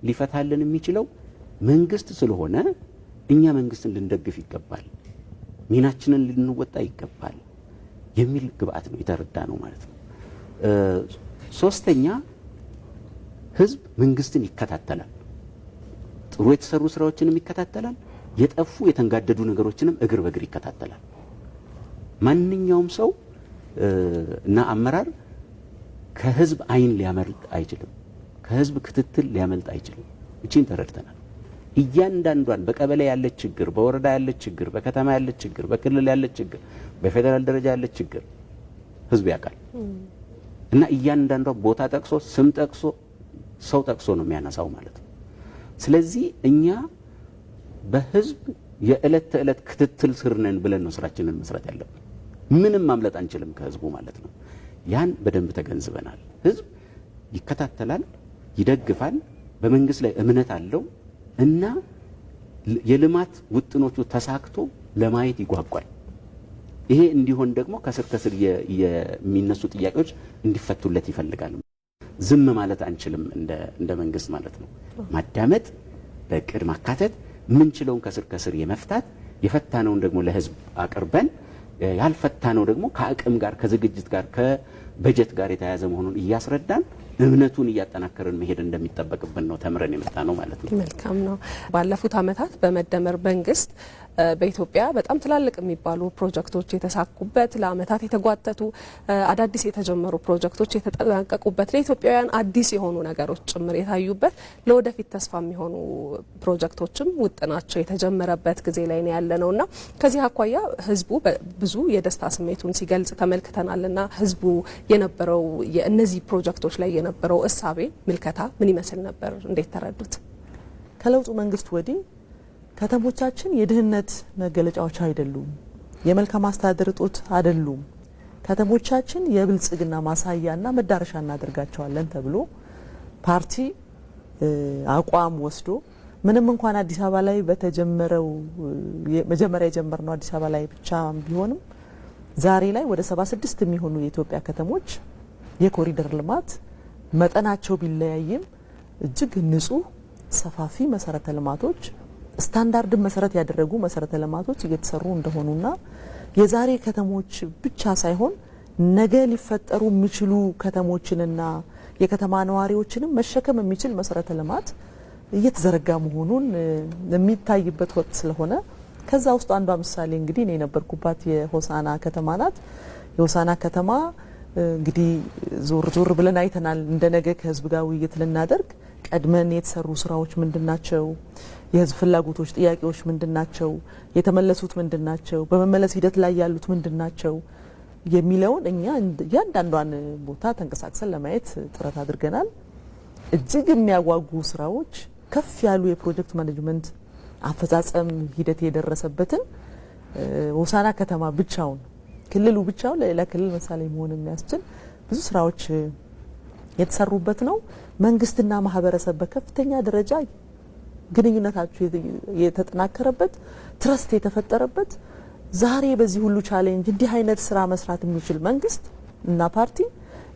ሊፈታልን የሚችለው መንግስት ስለሆነ እኛ መንግስትን ልንደግፍ ይገባል፣ ሚናችንን ልንወጣ ይገባል የሚል ግብአት ነው የተረዳ ነው ማለት ነው። ሶስተኛ ህዝብ መንግስትን ይከታተላል። ጥሩ የተሰሩ ስራዎችንም ይከታተላል። የጠፉ የተንጋደዱ ነገሮችንም እግር በእግር ይከታተላል። ማንኛውም ሰው እና አመራር ከህዝብ አይን ሊያመልጥ አይችልም። ከህዝብ ክትትል ሊያመልጥ አይችልም። እቺን ተረድተናል። እያንዳንዷን በቀበሌ ያለች ችግር፣ በወረዳ ያለች ችግር፣ በከተማ ያለች ችግር፣ በክልል ያለች ችግር፣ በፌደራል ደረጃ ያለች ችግር ህዝብ ያውቃል እና እያንዳንዷ ቦታ ጠቅሶ ስም ጠቅሶ ሰው ጠቅሶ ነው የሚያነሳው ማለት ነው። ስለዚህ እኛ በህዝብ የዕለት ተዕለት ክትትል ስር ነን ብለን ነው ስራችንን መስራት ያለብን። ምንም ማምለጥ አንችልም ከህዝቡ ማለት ነው። ያን በደንብ ተገንዝበናል። ህዝብ ይከታተላል፣ ይደግፋል፣ በመንግስት ላይ እምነት አለው እና የልማት ውጥኖቹ ተሳክቶ ለማየት ይጓጓል። ይሄ እንዲሆን ደግሞ ከስር ከስር የሚነሱ ጥያቄዎች እንዲፈቱለት ይፈልጋል። ዝም ማለት አንችልም እንደ መንግስት ማለት ነው። ማዳመጥ፣ በእቅድ ማካተት፣ ምንችለውን ከስር ከስር የመፍታት የፈታነውን ደግሞ ለህዝብ አቅርበን ያልፈታነው ደግሞ ከአቅም ጋር ከዝግጅት ጋር ከበጀት ጋር የተያያዘ መሆኑን እያስረዳን እምነቱን እያጠናከርን መሄድ እንደሚጠበቅብን ነው ተምረን የመጣ ነው ማለት ነው። መልካም ነው። ባለፉት አመታት በመደመር መንግስት በኢትዮጵያ በጣም ትላልቅ የሚባሉ ፕሮጀክቶች የተሳኩበት፣ ለአመታት የተጓተቱ አዳዲስ የተጀመሩ ፕሮጀክቶች የተጠናቀቁበት፣ ለኢትዮጵያውያን አዲስ የሆኑ ነገሮች ጭምር የታዩበት፣ ለወደፊት ተስፋ የሚሆኑ ፕሮጀክቶችም ውጥናቸው የተጀመረበት ጊዜ ላይ ነው ያለ ነውና ከዚህ አኳያ ህዝቡ ብዙ የደስታ ስሜቱን ሲገልጽ ተመልክተናልና ህዝቡ የነበረው የእነዚህ ፕሮጀክቶች ላይ የነበረው እሳቤ ምልከታ ምን ይመስል ነበር? እንዴት ተረዱት? ከለውጡ መንግስት ወዲህ ከተሞቻችን የድህነት መገለጫዎች አይደሉም፣ የመልካም አስተዳደር እጦት አይደሉም፣ ከተሞቻችን የብልጽግና ማሳያና መዳረሻ እናደርጋቸዋለን ተብሎ ፓርቲ አቋም ወስዶ ምንም እንኳን አዲስ አበባ ላይ በተጀመረው መጀመሪያ የጀመርነው አዲስ አበባ ላይ ብቻ ቢሆንም ዛሬ ላይ ወደ 76 የሚሆኑ የኢትዮጵያ ከተሞች የኮሪደር ልማት መጠናቸው ቢለያይም እጅግ ንጹህ ሰፋፊ መሰረተ ልማቶች ስታንዳርድን መሰረት ያደረጉ መሰረተ ልማቶች እየተሰሩ እንደሆኑና የዛሬ ከተሞች ብቻ ሳይሆን ነገ ሊፈጠሩ የሚችሉ ከተሞችንና የከተማ ነዋሪዎችንም መሸከም የሚችል መሰረተ ልማት እየተዘረጋ መሆኑን የሚታይበት ወቅት ስለሆነ ከዛ ውስጥ አንዷ ምሳሌ እንግዲህ እኔ የነበርኩባት የሆሳና ከተማ ናት። የሆሳና ከተማ እንግዲህ ዞር ብለን አይተናል። እንደ ነገ ከህዝብ ጋር ውይይት ልናደርግ ቀድመን የተሰሩ ስራዎች ምንድናቸው? የህዝብ ፍላጎቶች፣ ጥያቄዎች ምንድናቸው? የተመለሱት ምንድናቸው? በመመለስ ሂደት ላይ ያሉት ምንድናቸው? የሚለውን እኛ እያንዳንዷን ቦታ ተንቀሳቅሰን ለማየት ጥረት አድርገናል። እጅግ የሚያጓጉ ስራዎች፣ ከፍ ያሉ የፕሮጀክት ማኔጅመንት አፈጻጸም ሂደት የደረሰበትን ሆሳና ከተማ ብቻውን ክልሉ ብቻውን ለሌላ ክልል ምሳሌ መሆን የሚያስችል ብዙ ስራዎች የተሰሩበት ነው። መንግስትና ማህበረሰብ በከፍተኛ ደረጃ ግንኙነታቸው የተጠናከረበት፣ ትረስት የተፈጠረበት፣ ዛሬ በዚህ ሁሉ ቻሌንጅ እንዲህ አይነት ስራ መስራት የሚችል መንግስት እና ፓርቲ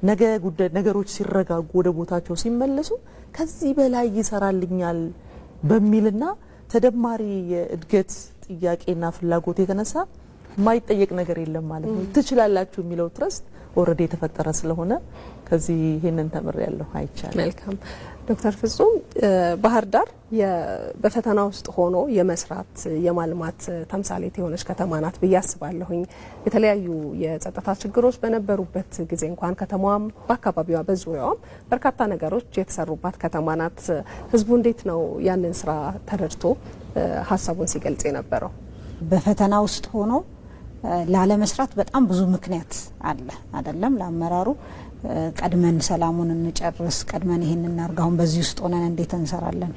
ነገ ነገሮች ሲረጋጉ ወደ ቦታቸው ሲመለሱ ከዚህ በላይ ይሰራልኛል በሚልና ተደማሪ የእድገት ጥያቄና ፍላጎት የተነሳ የማይጠየቅ ነገር የለም ማለት ነው። ትችላላችሁ የሚለው ትረስት ኦልሬዲ የተፈጠረ ስለሆነ ከዚህ ይሄንን ተምሬያለሁ አይቻልም። መልካም ዶክተር ፍጹም ባህር ዳር በፈተና ውስጥ ሆኖ የመስራት የማልማት ተምሳሌት የሆነች ከተማ ናት ብዬ አስባለሁኝ። የተለያዩ የጸጥታ ችግሮች በነበሩበት ጊዜ እንኳን ከተማዋም በአካባቢዋ በዙሪያዋም በርካታ ነገሮች የተሰሩባት ከተማ ናት። ህዝቡ እንዴት ነው ያንን ስራ ተረድቶ ሀሳቡን ሲገልጽ የነበረው? በፈተና ውስጥ ሆኖ ላለመስራት በጣም ብዙ ምክንያት አለ አይደለም? ለአመራሩ ቀድመን ሰላሙን እንጨርስ፣ ቀድመን ይሄን እናርግ፣ አሁን በዚህ ውስጥ ሆነን እንዴት እንሰራለን?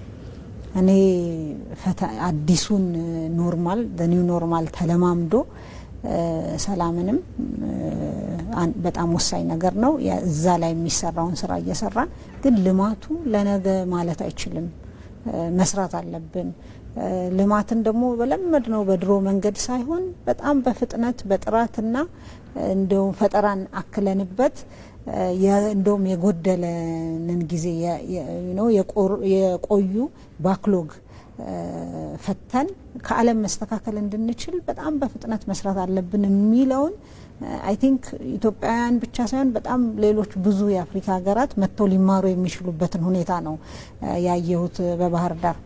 እኔ አዲሱን ኖርማል ኒው ኖርማል ተለማምዶ ሰላምንም በጣም ወሳኝ ነገር ነው። እዛ ላይ የሚሰራውን ስራ እየሰራን ግን ልማቱ ለነገ ማለት አይችልም። መስራት አለብን። ልማትን ደግሞ በለመድ ነው በድሮ መንገድ ሳይሆን በጣም በፍጥነት በጥራትና እንደው ፈጠራን አክለንበት እንደውም የጎደለንን ጊዜ የቆዩ ባክሎግ ፈተን ከዓለም መስተካከል እንድንችል በጣም በፍጥነት መስራት አለብን የሚለውን አይ ቲንክ ኢትዮጵያውያን ብቻ ሳይሆን በጣም ሌሎች ብዙ የአፍሪካ ሀገራት መጥተው ሊማሩ የሚችሉበትን ሁኔታ ነው ያየሁት በባህር ዳር።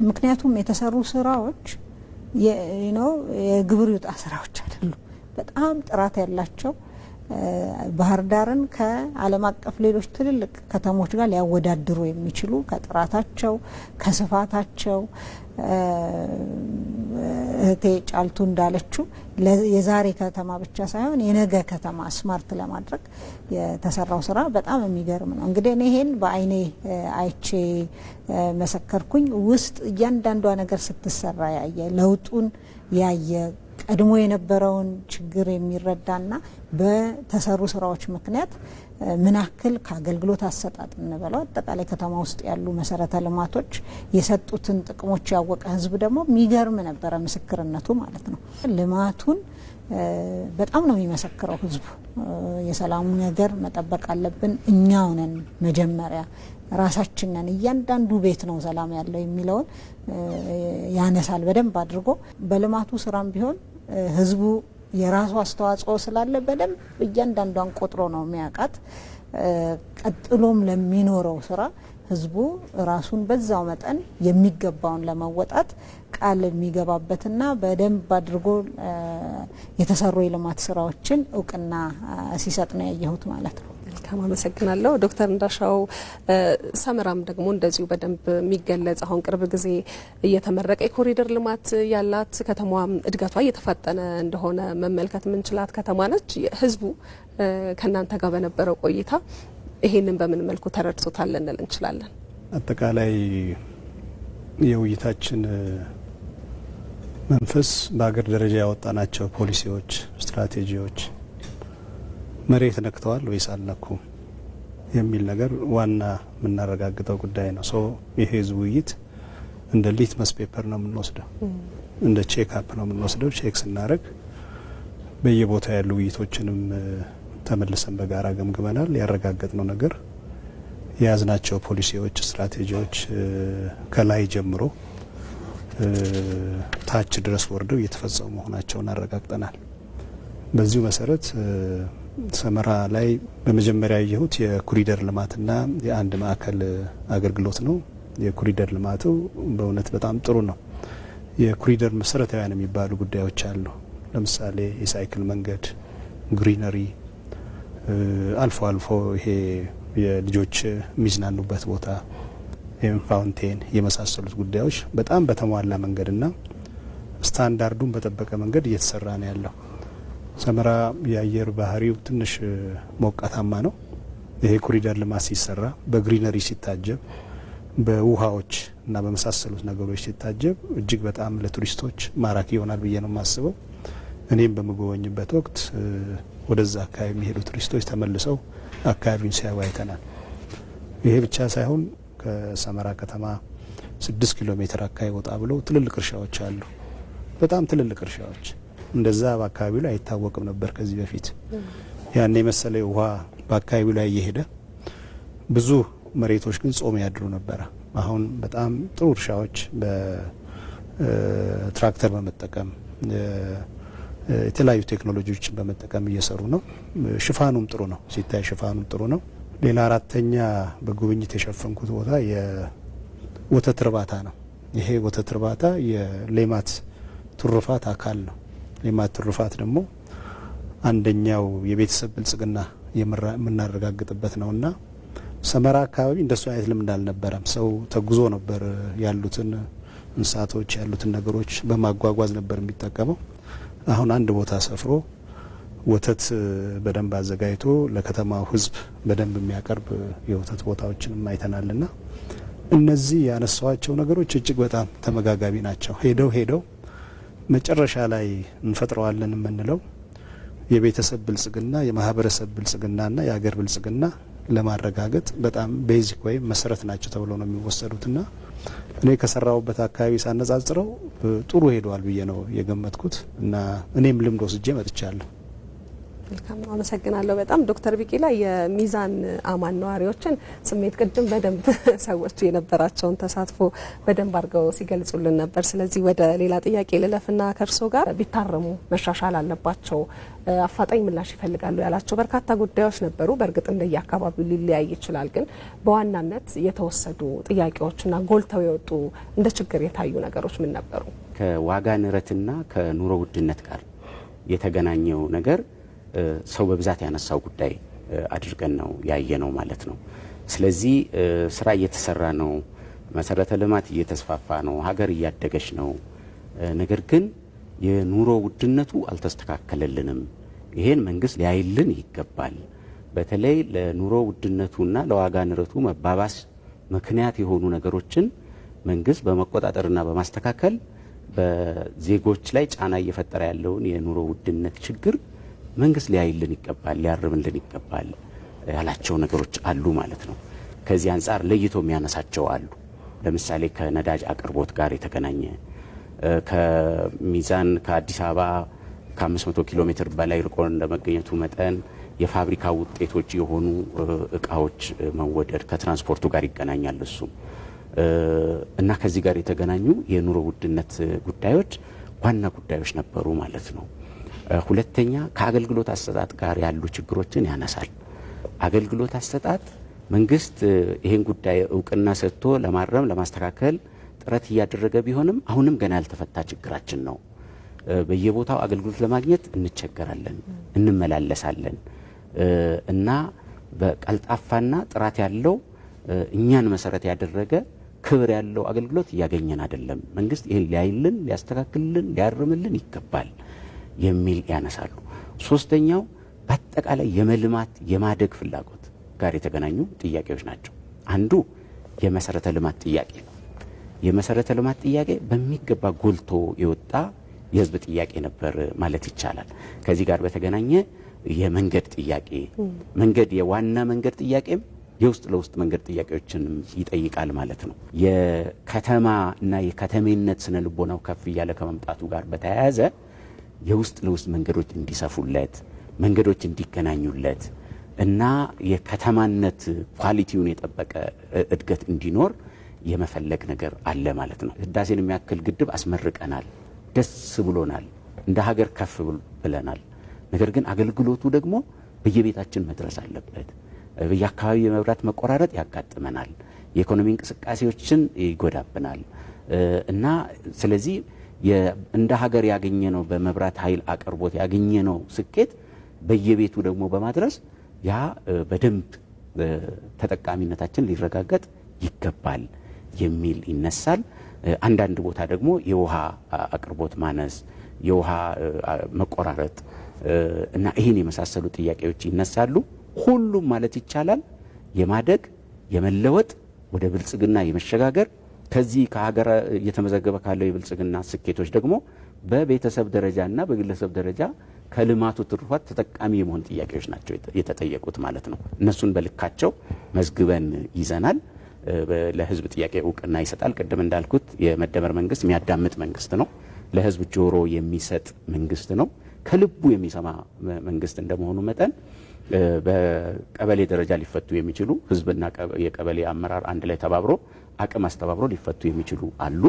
ምክንያቱም የተሰሩ ስራዎች የግብር ይውጣ ስራዎች አይደሉም። በጣም ጥራት ያላቸው ባህር ዳርን ከዓለም አቀፍ ሌሎች ትልልቅ ከተሞች ጋር ሊያወዳድሩ የሚችሉ ከጥራታቸው ከስፋታቸው እህቴ ጫልቱ እንዳለችው የዛሬ ከተማ ብቻ ሳይሆን የነገ ከተማ ስማርት ለማድረግ የተሰራው ስራ በጣም የሚገርም ነው። እንግዲህ እኔ ይሄን በአይኔ አይቼ መሰከርኩኝ። ውስጥ እያንዳንዷ ነገር ስትሰራ ያየ ለውጡን ያየ ቀድሞ የነበረውን ችግር የሚረዳና በተሰሩ ስራዎች ምክንያት ምን ያክል ከአገልግሎት አሰጣጥ እንበለው አጠቃላይ ከተማ ውስጥ ያሉ መሰረተ ልማቶች የሰጡትን ጥቅሞች ያወቀ ህዝብ ደግሞ የሚገርም ነበረ ምስክርነቱ ማለት ነው። ልማቱን በጣም ነው የሚመሰክረው ህዝቡ። የሰላሙ ነገር መጠበቅ አለብን እኛው ነን መጀመሪያ ራሳችን ነን፣ እያንዳንዱ ቤት ነው ሰላም ያለው የሚለውን ያነሳል በደንብ አድርጎ። በልማቱ ስራም ቢሆን ህዝቡ የራሱ አስተዋጽኦ ስላለ በደንብ እያንዳንዷን ቆጥሮ ነው የሚያውቃት። ቀጥሎም ለሚኖረው ስራ ህዝቡ ራሱን በዛው መጠን የሚገባውን ለመወጣት ቃል የሚገባበትና በደንብ አድርጎ የተሰሩ የልማት ስራዎችን እውቅና ሲሰጥ ነው ያየሁት ማለት ነው። መልካም አመሰግናለሁ ዶክተር እንዳሻው። ሰመራም ደግሞ እንደዚሁ በደንብ የሚገለጽ አሁን ቅርብ ጊዜ እየተመረቀ የኮሪደር ልማት ያላት ከተማዋም እድገቷ እየተፋጠነ እንደሆነ መመልከት የምንችላት ከተማ ነች። ህዝቡ ከእናንተ ጋር በነበረው ቆይታ ይሄንን በምን መልኩ ተረድቶታል ልንል እንችላለን? አጠቃላይ የውይይታችን መንፈስ በአገር ደረጃ ያወጣናቸው ፖሊሲዎች፣ ስትራቴጂዎች መሬት ነክተዋል ወይስ አልነኩም የሚል ነገር ዋና የምናረጋግጠው ጉዳይ ነው። ይሄ ህዝብ ውይይት እንደ ሊትመስ ፔፐር ነው የምንወስደው፣ እንደ ቼክ አፕ ነው የምንወስደው። ቼክ ስናደርግ በየቦታው ያሉ ውይይቶችንም ተመልሰን በጋራ ገምግመናል። ያረጋገጥነው ነገር የያዝናቸው ፖሊሲዎች፣ ስትራቴጂዎች ከላይ ጀምሮ ታች ድረስ ወርደው እየተፈጸሙ መሆናቸውን አረጋግጠናል። በዚሁ መሰረት ሰመራ ላይ በመጀመሪያ ያየሁት የኮሪደር ልማትና የአንድ ማዕከል አገልግሎት ነው። የኮሪደር ልማቱ በእውነት በጣም ጥሩ ነው። የኮሪደር መሰረታዊያን የሚባሉ ጉዳዮች አሉ። ለምሳሌ የሳይክል መንገድ፣ ግሪነሪ፣ አልፎ አልፎ ይሄ የልጆች የሚዝናኑበት ቦታ፣ ፋውንቴን የመሳሰሉት ጉዳዮች በጣም በተሟላ መንገድና ስታንዳርዱን በጠበቀ መንገድ እየተሰራ ነው ያለው። ሰመራ የአየር ባህሪው ትንሽ ሞቃታማ ነው። ይሄ ኮሪደር ልማት ሲሰራ በግሪነሪ ሲታጀብ፣ በውሃዎች እና በመሳሰሉት ነገሮች ሲታጀብ እጅግ በጣም ለቱሪስቶች ማራኪ ይሆናል ብዬ ነው የማስበው። እኔም በምጎበኝበት ወቅት ወደዛ አካባቢ የሚሄዱ ቱሪስቶች ተመልሰው አካባቢውን ሲያዩ አይተናል። ይሄ ብቻ ሳይሆን ከሰመራ ከተማ 6 ኪሎ ሜትር አካባቢ ወጣ ብለው ትልልቅ እርሻዎች አሉ። በጣም ትልልቅ እርሻዎች እንደዛ በአካባቢው ላይ አይታወቅም ነበር ከዚህ በፊት። ያን የመሰለ ውሃ በአካባቢው ላይ እየሄደ ብዙ መሬቶች ግን ጾም ያድሩ ነበረ። አሁን በጣም ጥሩ እርሻዎች በትራክተር በመጠቀም የተለያዩ ቴክኖሎጂዎችን በመጠቀም እየሰሩ ነው። ሽፋኑም ጥሩ ነው፣ ሲታይ ሽፋኑም ጥሩ ነው። ሌላ አራተኛ በጉብኝት የሸፈንኩት ቦታ የወተት እርባታ ነው። ይሄ ወተት እርባታ የሌማት ትሩፋት አካል ነው። ሌማት ትሩፋት ደግሞ አንደኛው የቤተሰብ ብልጽግና የምናረጋግጥበት ነውና ሰመራ አካባቢ እንደሱ አይነት ልምድ አልነበረም። ሰው ተጉዞ ነበር ያሉትን እንስሳቶች ያሉትን ነገሮች በማጓጓዝ ነበር የሚጠቀመው። አሁን አንድ ቦታ ሰፍሮ ወተት በደንብ አዘጋጅቶ ለከተማው ሕዝብ በደንብ የሚያቀርብ የወተት ቦታዎችንም አይተናልና እነዚህ ያነሳዋቸው ነገሮች እጅግ በጣም ተመጋጋቢ ናቸው። ሄደው መጨረሻ ላይ እንፈጥረዋለን የምንለው የቤተሰብ ብልጽግና፣ የማህበረሰብ ብልጽግናና የሀገር ብልጽግና ለማረጋገጥ በጣም ቤዚክ ወይም መሰረት ናቸው ተብሎ ነው የሚወሰዱትና እኔ ከሰራውበት አካባቢ ሳነጻጽረው ጥሩ ሄዷል ብዬ ነው የገመትኩት እና እኔም ልምድ ወስጄ መጥቻለሁ። መልካም አመሰግናለሁ በጣም ዶክተር ቢቂላ የሚዛን አማን ነዋሪዎችን ስሜት ቅድም በደንብ ሰዎች የነበራቸውን ተሳትፎ በደንብ አድርገው ሲገልጹልን ነበር። ስለዚህ ወደ ሌላ ጥያቄ ልለፍና ከርሶ ጋር ቢታረሙ መሻሻል አለባቸው አፋጣኝ ምላሽ ይፈልጋሉ ያላቸው በርካታ ጉዳዮች ነበሩ። በእርግጥ እንደየአካባቢው ሊለያይ ይችላል። ግን በዋናነት የተወሰዱ ጥያቄዎችና ጎልተው የወጡ እንደ ችግር የታዩ ነገሮች ምን ነበሩ? ከዋጋ ንረትና ከኑሮ ውድነት ጋር የተገናኘው ነገር ሰው በብዛት ያነሳው ጉዳይ አድርገን ነው ያየነው ማለት ነው። ስለዚህ ስራ እየተሰራ ነው፣ መሰረተ ልማት እየተስፋፋ ነው፣ ሀገር እያደገች ነው። ነገር ግን የኑሮ ውድነቱ አልተስተካከለልንም። ይሄን መንግስት ሊያይልን ይገባል። በተለይ ለኑሮ ውድነቱና ለዋጋ ንረቱ መባባስ ምክንያት የሆኑ ነገሮችን መንግስት በመቆጣጠርና በማስተካከል በዜጎች ላይ ጫና እየፈጠረ ያለውን የኑሮ ውድነት ችግር መንግስት ሊያይልን ይገባል፣ ሊያርምልን ይገባል ያላቸው ነገሮች አሉ ማለት ነው። ከዚህ አንጻር ለይቶ የሚያነሳቸው አሉ። ለምሳሌ ከነዳጅ አቅርቦት ጋር የተገናኘ ከሚዛን ከአዲስ አበባ ከ500 ኪሎ ሜትር በላይ ርቆ እንደመገኘቱ መጠን የፋብሪካ ውጤቶች የሆኑ እቃዎች መወደድ ከትራንስፖርቱ ጋር ይገናኛል እሱ እና ከዚህ ጋር የተገናኙ የኑሮ ውድነት ጉዳዮች ዋና ጉዳዮች ነበሩ ማለት ነው። ሁለተኛ ከአገልግሎት አሰጣጥ ጋር ያሉ ችግሮችን ያነሳል። አገልግሎት አሰጣጥ መንግስት ይሄን ጉዳይ እውቅና ሰጥቶ ለማረም ለማስተካከል ጥረት እያደረገ ቢሆንም አሁንም ገና ያልተፈታ ችግራችን ነው። በየቦታው አገልግሎት ለማግኘት እንቸገራለን፣ እንመላለሳለን እና በቀልጣፋና ጥራት ያለው እኛን መሰረት ያደረገ ክብር ያለው አገልግሎት እያገኘን አይደለም። መንግስት ይሄን ሊያይልን፣ ሊያስተካክልልን፣ ሊያርምልን ይገባል የሚል ያነሳሉ። ሶስተኛው በአጠቃላይ የመልማት የማደግ ፍላጎት ጋር የተገናኙ ጥያቄዎች ናቸው። አንዱ የመሰረተ ልማት ጥያቄ ነው። የመሰረተ ልማት ጥያቄ በሚገባ ጎልቶ የወጣ የህዝብ ጥያቄ ነበር ማለት ይቻላል። ከዚህ ጋር በተገናኘ የመንገድ ጥያቄ የዋና መንገድ ጥያቄም የውስጥ ለውስጥ መንገድ ጥያቄዎችንም ይጠይቃል ማለት ነው። የከተማ እና የከተሜነት ስነ ልቦናው ከፍ እያለ ከመምጣቱ ጋር በተያያዘ የውስጥ ለውስጥ መንገዶች እንዲሰፉለት፣ መንገዶች እንዲገናኙለት እና የከተማነት ኳሊቲውን የጠበቀ እድገት እንዲኖር የመፈለግ ነገር አለ ማለት ነው። ህዳሴን የሚያክል ግድብ አስመርቀናል፣ ደስ ብሎናል፣ እንደ ሀገር ከፍ ብለናል። ነገር ግን አገልግሎቱ ደግሞ በየቤታችን መድረስ አለበት። በየአካባቢው የመብራት መቆራረጥ ያጋጥመናል፣ የኢኮኖሚ እንቅስቃሴዎችን ይጎዳብናል እና ስለዚህ እንደ ሀገር ያገኘነው በመብራት ኃይል አቅርቦት ያገኘነው ስኬት በየቤቱ ደግሞ በማድረስ ያ በደንብ ተጠቃሚነታችን ሊረጋገጥ ይገባል የሚል ይነሳል። አንዳንድ ቦታ ደግሞ የውሃ አቅርቦት ማነስ፣ የውሃ መቆራረጥ እና ይህን የመሳሰሉ ጥያቄዎች ይነሳሉ። ሁሉም ማለት ይቻላል የማደግ የመለወጥ ወደ ብልጽግና የመሸጋገር ከዚህ ከሀገር እየተመዘገበ ካለው የብልጽግና ስኬቶች ደግሞ በቤተሰብ ደረጃና በግለሰብ ደረጃ ከልማቱ ትሩፋት ተጠቃሚ የመሆን ጥያቄዎች ናቸው የተጠየቁት ማለት ነው። እነሱን በልካቸው መዝግበን ይዘናል። ለህዝብ ጥያቄ እውቅና ይሰጣል። ቅድም እንዳልኩት የመደመር መንግስት የሚያዳምጥ መንግስት ነው። ለህዝብ ጆሮ የሚሰጥ መንግስት ነው። ከልቡ የሚሰማ መንግስት እንደመሆኑ መጠን በቀበሌ ደረጃ ሊፈቱ የሚችሉ ህዝብና የቀበሌ አመራር አንድ ላይ ተባብሮ አቅም አስተባብሮ ሊፈቱ የሚችሉ አሉ።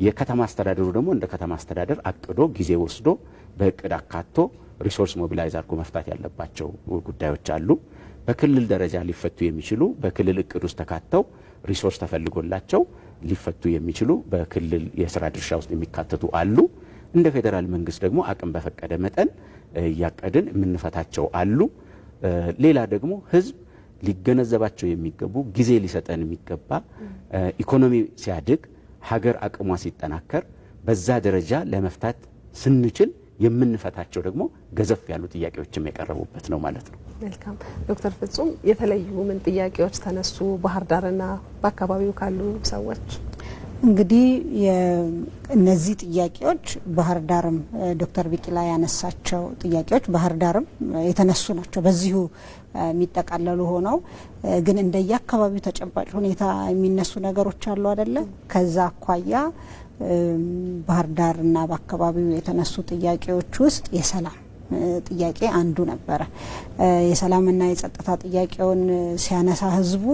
የከተማ አስተዳደሩ ደግሞ እንደ ከተማ አስተዳደር አቅዶ ጊዜ ወስዶ በእቅድ አካቶ ሪሶርስ ሞቢላይዝ አድርጎ መፍታት ያለባቸው ጉዳዮች አሉ። በክልል ደረጃ ሊፈቱ የሚችሉ በክልል እቅድ ውስጥ ተካተው ሪሶርስ ተፈልጎላቸው ሊፈቱ የሚችሉ በክልል የስራ ድርሻ ውስጥ የሚካተቱ አሉ። እንደ ፌዴራል መንግስት ደግሞ አቅም በፈቀደ መጠን እያቀድን የምንፈታቸው አሉ። ሌላ ደግሞ ህዝብ ሊገነዘባቸው የሚገቡ ጊዜ ሊሰጠን የሚገባ ኢኮኖሚ ሲያድግ ሀገር አቅሟ ሲጠናከር በዛ ደረጃ ለመፍታት ስንችል የምንፈታቸው ደግሞ ገዘፍ ያሉ ጥያቄዎችም የቀረቡበት ነው ማለት ነው። መልካም ዶክተር ፍጹም የተለዩ ምን ጥያቄዎች ተነሱ ባህር ዳርና በአካባቢው ካሉ ሰዎች? እንግዲህ እነዚህ ጥያቄዎች ባህር ዳርም ዶክተር ቢቂላ ያነሳቸው ጥያቄዎች ባህር ዳርም የተነሱ ናቸው። በዚሁ የሚጠቃለሉ ሆነው ግን እንደየአካባቢው ተጨባጭ ሁኔታ የሚነሱ ነገሮች አሉ አይደለ? ከዛ አኳያ ባህር ዳርና በአካባቢው የተነሱ ጥያቄዎች ውስጥ የሰላም ጥያቄ አንዱ ነበረ። የሰላምና የጸጥታ ጥያቄውን ሲያነሳ ህዝቡ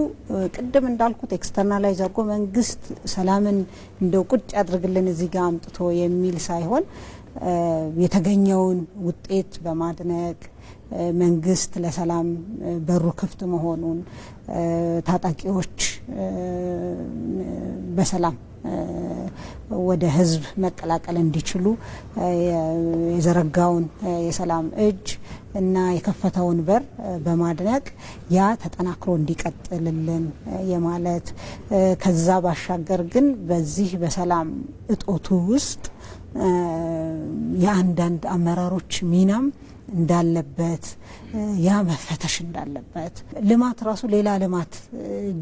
ቅድም እንዳልኩት ኤክስተርናላይዝ አድርጎ መንግስት ሰላምን እንደው ቁጭ ያድርግልን እዚህ ጋር አምጥቶ የሚል ሳይሆን የተገኘውን ውጤት በማድነቅ መንግስት ለሰላም በሩ ክፍት መሆኑን ታጣቂዎች በሰላም ወደ ህዝብ መቀላቀል እንዲችሉ የዘረጋውን የሰላም እጅ እና የከፈተውን በር በማድነቅ ያ ተጠናክሮ እንዲቀጥልልን የማለት ከዛ ባሻገር ግን በዚህ በሰላም እጦቱ ውስጥ የአንዳንድ አመራሮች ሚናም እንዳለበት ያ መፈተሽ እንዳለበት ልማት ራሱ ሌላ ልማት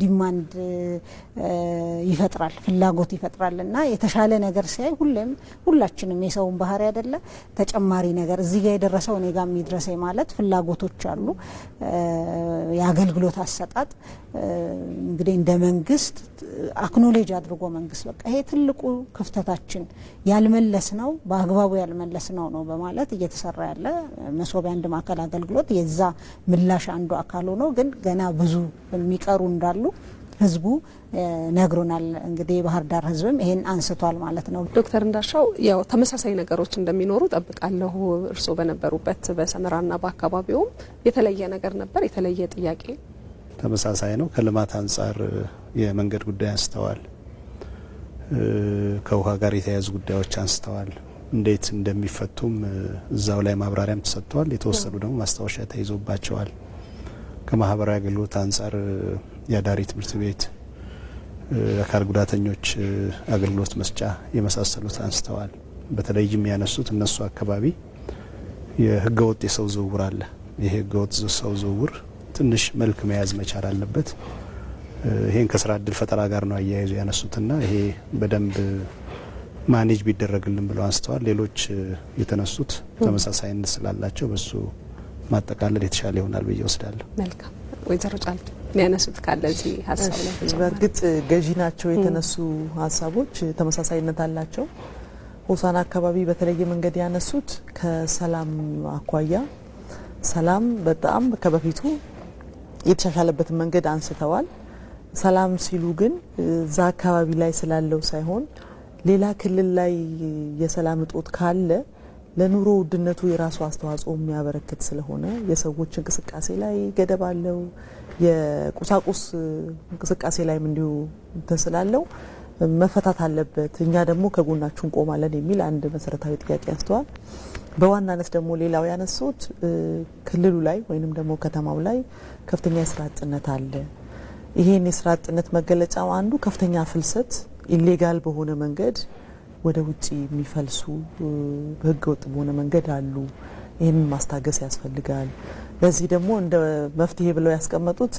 ዲማንድ ይፈጥራል፣ ፍላጎት ይፈጥራልና የተሻለ ነገር ሲያይ ሁላችንም የሰውን ባህሪ አይደለ ተጨማሪ ነገር እዚህ ጋር የደረሰው እኔ ጋር የሚድረሰኝ ማለት ፍላጎቶች አሉ። የአገልግሎት አሰጣጥ እንግዲህ እንደ መንግስት አክኖሌጅ አድርጎ መንግስት በቃ ይሄ ትልቁ ክፍተታችን ያልመለስ ነው በአግባቡ ያልመለስ ነው በማለት እየተሰራ ያለ መሶብ አንድ ማዕከል አገልግሎት የዛ ምላሽ አንዱ አካል ሆኖ ግን ገና ብዙ የሚቀሩ እንዳሉ ህዝቡ ነግሮናል። እንግዲህ ባህር ዳር ህዝብም ይሄን አንስቷል ማለት ነው። ዶክተር እንዳሻው ያው ተመሳሳይ ነገሮች እንደሚኖሩ ጠብቃለሁ። እርስዎ በነበሩበት በሰመራና በአካባቢውም የተለየ ነገር ነበር? የተለየ ጥያቄ? ተመሳሳይ ነው። ከልማት አንጻር የመንገድ ጉዳይ አንስተዋል። ከውሃ ጋር የተያያዙ ጉዳዮች አንስተዋል። እንዴት እንደሚፈቱም እዛው ላይ ማብራሪያም ተሰጥቷል። የተወሰኑ ደግሞ ማስታወሻ ተይዞባቸዋል። ከማህበራዊ አገልግሎት አንጻር የአዳሪ ትምህርት ቤት፣ አካል ጉዳተኞች አገልግሎት መስጫ የመሳሰሉት አንስተዋል። በተለይም ያነሱት እነሱ አካባቢ የህገወጥ የሰው ዝውውር አለ። ይሄ ህገወጥ ሰው ዝውውር ትንሽ መልክ መያዝ መቻል አለበት። ይሄን ከስራ እድል ፈጠራ ጋር ነው አያይዞ ያነሱትና ይሄ በደንብ ማኔጅ ቢደረግልን ብለው አንስተዋል። ሌሎች የተነሱት ተመሳሳይነት ስላላቸው በሱ ማጠቃለል የተሻለ ይሆናል ብዬ ወስዳለሁ። መልካም። ወይዘሮ ጫልቱ የሚያነሱት ካለ እዚህ ሀሳብ ላይ በእርግጥ ገዢ ናቸው የተነሱ ሀሳቦች ተመሳሳይነት አላቸው። ሆሳና አካባቢ በተለየ መንገድ ያነሱት ከሰላም አኳያ ሰላም በጣም ከበፊቱ የተሻሻለበትን መንገድ አንስተዋል። ሰላም ሲሉ ግን እዛ አካባቢ ላይ ስላለው ሳይሆን ሌላ ክልል ላይ የሰላም እጦት ካለ ለኑሮ ውድነቱ የራሱ አስተዋጽኦ የሚያበረክት ስለሆነ የሰዎች እንቅስቃሴ ላይ ገደብ አለው። የቁሳቁስ እንቅስቃሴ ላይም እንዲሁ ተስላለው መፈታት አለበት። እኛ ደግሞ ከጎናችሁ እንቆማለን የሚል አንድ መሰረታዊ ጥያቄ አንስተዋል። በዋናነት ደግሞ ሌላው ያነሱት ክልሉ ላይ ወይንም ደግሞ ከተማው ላይ ከፍተኛ የስራ አጥነት አለ። ይሄን የስራ አጥነት መገለጫው አንዱ ከፍተኛ ፍልሰት ኢሌጋል በሆነ መንገድ ወደ ውጪ የሚፈልሱ በህገ ወጥ በሆነ መንገድ አሉ። ይህንን ማስታገስ ያስፈልጋል። ለዚህ ደግሞ እንደ መፍትሄ ብለው ያስቀመጡት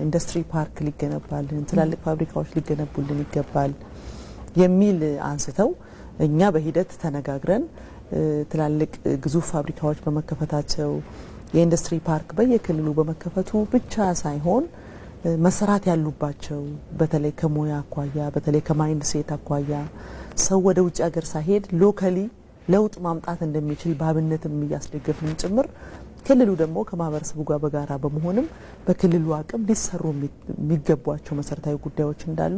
ኢንዱስትሪ ፓርክ ሊገነባልን፣ ትላልቅ ፋብሪካዎች ሊገነቡልን ይገባል የሚል አንስተው እኛ በሂደት ተነጋግረን ትላልቅ ግዙፍ ፋብሪካዎች በመከፈታቸው የኢንዱስትሪ ፓርክ በየክልሉ በመከፈቱ ብቻ ሳይሆን መሰራት ያሉባቸው በተለይ ከሞያ አኳያ በተለይ ከማይንድ ሴት አኳያ ሰው ወደ ውጭ ሀገር ሳይሄድ ሎካሊ ለውጥ ማምጣት እንደሚችል በአብነትም እያስደገፍን ጭምር ክልሉ ደግሞ ከማህበረሰቡ ጋር በጋራ በመሆንም በክልሉ አቅም ሊሰሩ የሚገቧቸው መሰረታዊ ጉዳዮች እንዳሉ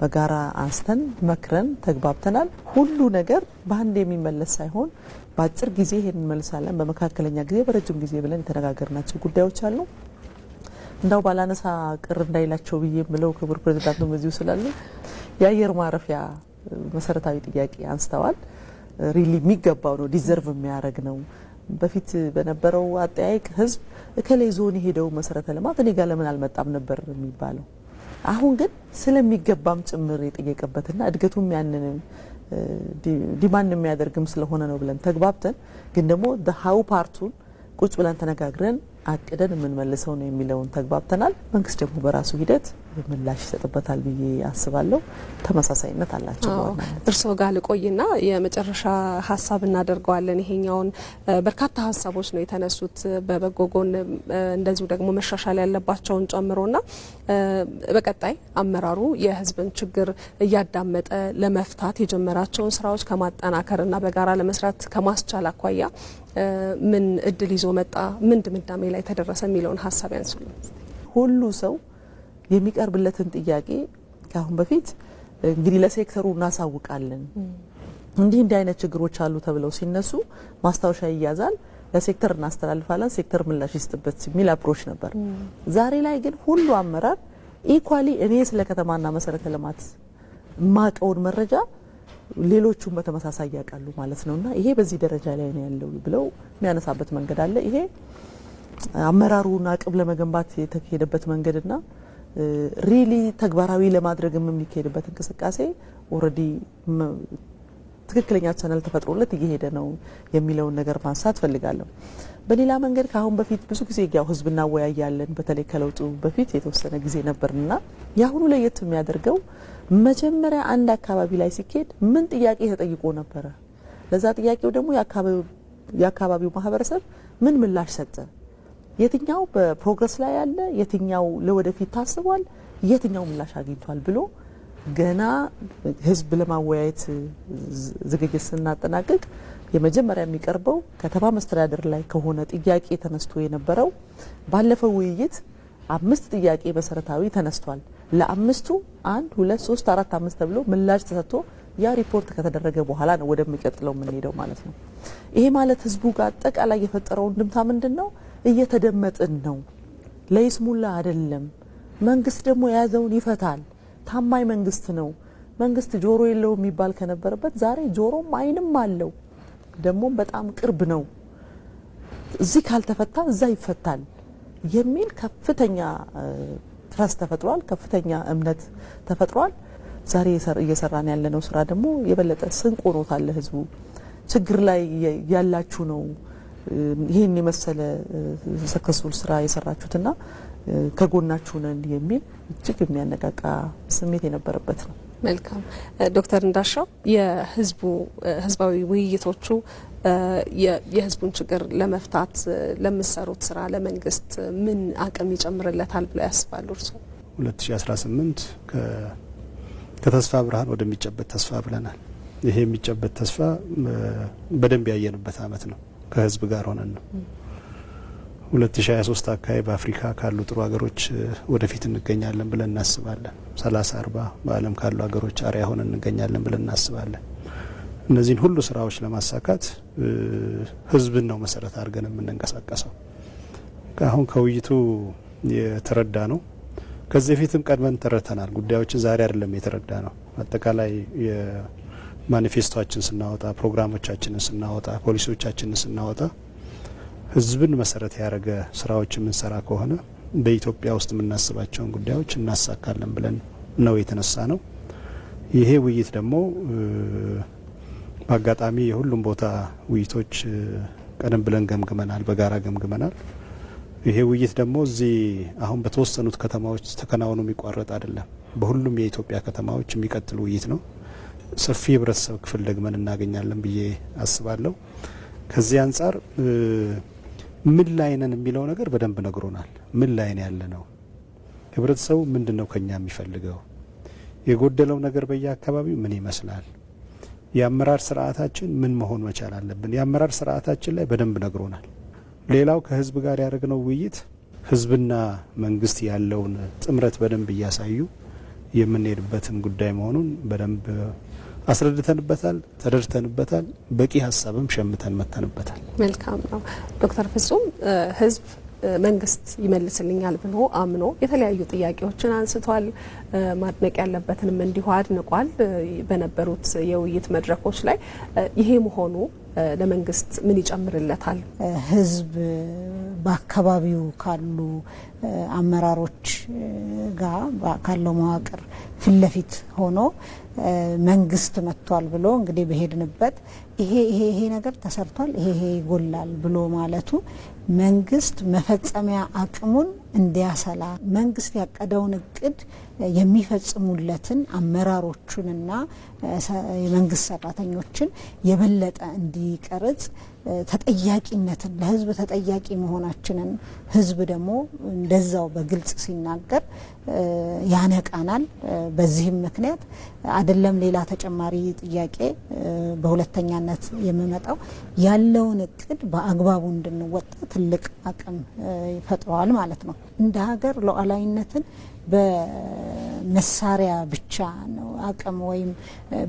በጋራ አንስተን መክረን ተግባብተናል። ሁሉ ነገር በአንድ የሚመለስ ሳይሆን በአጭር ጊዜ ይሄን እንመልሳለን፣ በመካከለኛ ጊዜ፣ በረጅም ጊዜ ብለን የተነጋገርናቸው ጉዳዮች አሉ። እንዳው ባላነሳ ቅር እንዳይላቸው ብዬ የምለው ክቡር ፕሬዝዳንቱ በዚሁ ስላሉ የአየር ማረፊያ መሰረታዊ ጥያቄ አንስተዋል። ሪሊ የሚገባው ነው፣ ዲዘርቭ የሚያደርግ ነው። በፊት በነበረው አጠያይቅ ህዝብ እከሌ ዞን የሄደው መሰረተ ልማት እኔ ጋር ለምን አልመጣም ነበር የሚባለው። አሁን ግን ስለሚገባም ጭምር የጠየቀበትና እድገቱም ያንን ዲማንድ የሚያደርግም ስለሆነ ነው ብለን ተግባብተን ግን ደግሞ ሀው ፓርቱን ቁጭ ብለን ተነጋግረን አቅደን የምንመልሰው ነው የሚለውን ተግባብተናል። መንግስት ደግሞ በራሱ ሂደት ምላሽ ይሰጥበታል ብዬ አስባለሁ። ተመሳሳይነት አላቸው። እርስዎ ጋር ልቆይና የመጨረሻ ሀሳብ እናደርገዋለን። ይሄኛውን በርካታ ሀሳቦች ነው የተነሱት በበጎ ጎን እንደዚሁ ደግሞ መሻሻል ያለባቸውን ጨምሮና በቀጣይ አመራሩ የህዝብን ችግር እያዳመጠ ለመፍታት የጀመራቸውን ስራዎች ከማጠናከርና በጋራ ለመስራት ከማስቻል አኳያ ምን እድል ይዞ መጣ፣ ምን ድምዳሜ ላይ ተደረሰ የሚለውን ሀሳብ ያንሱልን። ሁሉ ሰው የሚቀርብለትን ጥያቄ ካሁን በፊት እንግዲህ ለሴክተሩ እናሳውቃለን እንዲህ አይነት ችግሮች አሉ ተብለው ሲነሱ ማስታወሻ ይያዛል፣ ለሴክተር እናስተላልፋለን፣ ሴክተር ምላሽ ይስጥበት የሚል አፕሮች ነበር። ዛሬ ላይ ግን ሁሉ አመራር ኢኳሊ እኔ ስለ ከተማና መሰረተ ልማት ማቀውን መረጃ ሌሎቹም በተመሳሳይ ያውቃሉ ማለት ነውና ይሄ በዚህ ደረጃ ላይ ነው ያለው ብለው የሚያነሳበት መንገድ አለ። ይሄ አመራሩን አቅም ለመገንባት የተካሄደበት መንገድና ሪሊ ተግባራዊ ለማድረግ የሚካሄድበት እንቅስቃሴ ኦሬዲ ትክክለኛ ቻናል ተፈጥሮለት እየሄደ ነው የሚለውን ነገር ማንሳት ፈልጋለሁ። በሌላ መንገድ ካሁን በፊት ብዙ ጊዜ ያው ህዝብ እናወያያለን፣ በተለይ ከለውጡ በፊት የተወሰነ ጊዜ ነበርና ያሁኑ ለየት የሚያደርገው መጀመሪያ አንድ አካባቢ ላይ ሲኬድ ምን ጥያቄ ተጠይቆ ነበረ፣ ለዛ ጥያቄው ደግሞ የአካባቢው ማህበረሰብ ምን ምላሽ ሰጠ፣ የትኛው በፕሮግረስ ላይ ያለ፣ የትኛው ለወደፊት ታስቧል፣ የትኛው ምላሽ አግኝቷል ብሎ ገና ህዝብ ለማወያየት ዝግጅት ስናጠናቅቅ የመጀመሪያ የሚቀርበው ከተማ መስተዳድር ላይ ከሆነ ጥያቄ ተነስቶ የነበረው ባለፈው ውይይት 5 ጥያቄ መሰረታዊ ተነስቷል። ለአምስቱ 1 2 3 4 5 ተብሎ ምላሽ ተሰጥቶ ያ ሪፖርት ከተደረገ በኋላ ነው ወደሚቀጥለው የምንሄደው ማለት ነው። ይሄ ማለት ህዝቡ ጋር አጠቃላይ የፈጠረው እንድምታ ምንድነው? እየተደመጥን ነው፣ ለይስሙላ አይደለም። መንግስት ደግሞ የያዘውን ይፈታል። ታማኝ መንግስት ነው። መንግስት ጆሮ የለውም የሚባል ከነበረበት ዛሬ ጆሮም አይንም አለው፣ ደግሞ በጣም ቅርብ ነው። እዚህ ካልተፈታ እዛ ይፈታል የሚል ከፍተኛ ትረስት ተፈጥሯል። ከፍተኛ እምነት ተፈጥሯል። ዛሬ እየሰራን ያለነው ስራ ደግሞ የበለጠ ስንቅ ሆኖታል። ህዝቡ ችግር ላይ ያላችሁ ነው ይሄን የመሰለ ሰክሰስፉል ስራ የሰራችሁትና ከጎናችሁ ነን የሚል እጅግ የሚያነቃቃ ስሜት የነበረበት ነው። መልካም ዶክተር እንዳሻው ህዝባዊ ውይይቶቹ የህዝቡን ችግር ለመፍታት ለምሰሩት ስራ ለመንግስት ምን አቅም ይጨምርለታል ብለው ያስባሉ እርስዎ? 2018 ከተስፋ ብርሃን ወደሚጨበት ተስፋ ብለናል። ይሄ የሚጨበት ተስፋ በደንብ ያየንበት አመት ነው። ከህዝብ ጋር ሆነን ነው። 2023 አካባቢ በአፍሪካ ካሉ ጥሩ ሀገሮች ወደፊት እንገኛለን ብለን እናስባለን። 30-40 በዓለም ካሉ ሀገሮች አርአያ ሆነን እንገኛለን ብለን እናስባለን። እነዚህን ሁሉ ስራዎች ለማሳካት ህዝብን ነው መሰረት አድርገን የምንንቀሳቀሰው። አሁን ከውይይቱ የተረዳ ነው። ከዚህ በፊትም ቀድመን ተረድተናል። ጉዳዮችን ዛሬ አይደለም የተረዳ ነው። አጠቃላይ የማኒፌስቶችን ስናወጣ፣ ፕሮግራሞቻችንን ስናወጣ፣ ፖሊሲዎቻችንን ስናወጣ ህዝብን መሰረት ያደረገ ስራዎች የምንሰራ ከሆነ በኢትዮጵያ ውስጥ የምናስባቸውን ጉዳዮች እናሳካለን ብለን ነው የተነሳ ነው። ይሄ ውይይት ደግሞ በአጋጣሚ የሁሉም ቦታ ውይይቶች ቀደም ብለን ገምግመናል፣ በጋራ ገምግመናል። ይሄ ውይይት ደግሞ እዚህ አሁን በተወሰኑት ከተማዎች ተከናውኖ የሚቋረጥ አይደለም። በሁሉም የኢትዮጵያ ከተማዎች የሚቀጥል ውይይት ነው። ሰፊ ህብረተሰብ ክፍል ደግመን እናገኛለን ብዬ አስባለሁ። ከዚህ አንጻር ምን ላይ ነን የሚለው ነገር በደንብ ነግሮናል። ምን ላይ ነው ያለ ነው? ህብረተሰቡ ምንድነው ከኛ የሚፈልገው? የጎደለው ነገር በየአካባቢው ምን ይመስላል? የአመራር ስርዓታችን ምን መሆን መቻል አለብን? የአመራር ስርዓታችን ላይ በደንብ ነግሮናል። ሌላው ከህዝብ ጋር ያደረግነው ውይይት ህዝብና መንግስት ያለውን ጥምረት በደንብ እያሳዩ የምንሄድበትን ጉዳይ መሆኑን በደንብ አስረድተንበታል፣ ተደርተንበታል። በቂ ሀሳብም ሸምተን መተንበታል። መልካም ነው። ዶክተር ፍጹም ህዝብ መንግስት ይመልስልኛል ብሎ አምኖ የተለያዩ ጥያቄዎችን አንስቷል። ማድነቅ ያለበትንም እንዲሁ አድንቋል። በነበሩት የውይይት መድረኮች ላይ ይሄ መሆኑ ለመንግስት ምን ይጨምርለታል? ህዝብ በአካባቢው ካሉ አመራሮች ጋር ካለው መዋቅር ፊት ለፊት ሆኖ መንግስት መጥቷል ብሎ እንግዲህ በሄድንበት ይሄ ነገር ተሰርቷል፣ ይሄ ይጎላል ብሎ ማለቱ መንግስት መፈጸሚያ አቅሙን እንዲያሰላ መንግስት ያቀደውን እቅድ የሚፈጽሙለትን አመራሮቹንና የመንግስት ሰራተኞችን የበለጠ እንዲቀርጽ ተጠያቂነትን ለህዝብ ተጠያቂ መሆናችንን ህዝብ ደግሞ እንደዛው በግልጽ ሲናገር ያነቃናል። በዚህም ምክንያት አይደለም ሌላ ተጨማሪ ጥያቄ በሁለተኛነት የሚመጣው ያለውን እቅድ በአግባቡ እንድንወጣ ትልቅ አቅም ይፈጥረዋል ማለት ነው። እንደ ሀገር ሉዓላዊነትን በመሳሪያ ብቻ ነው አቅም ወይም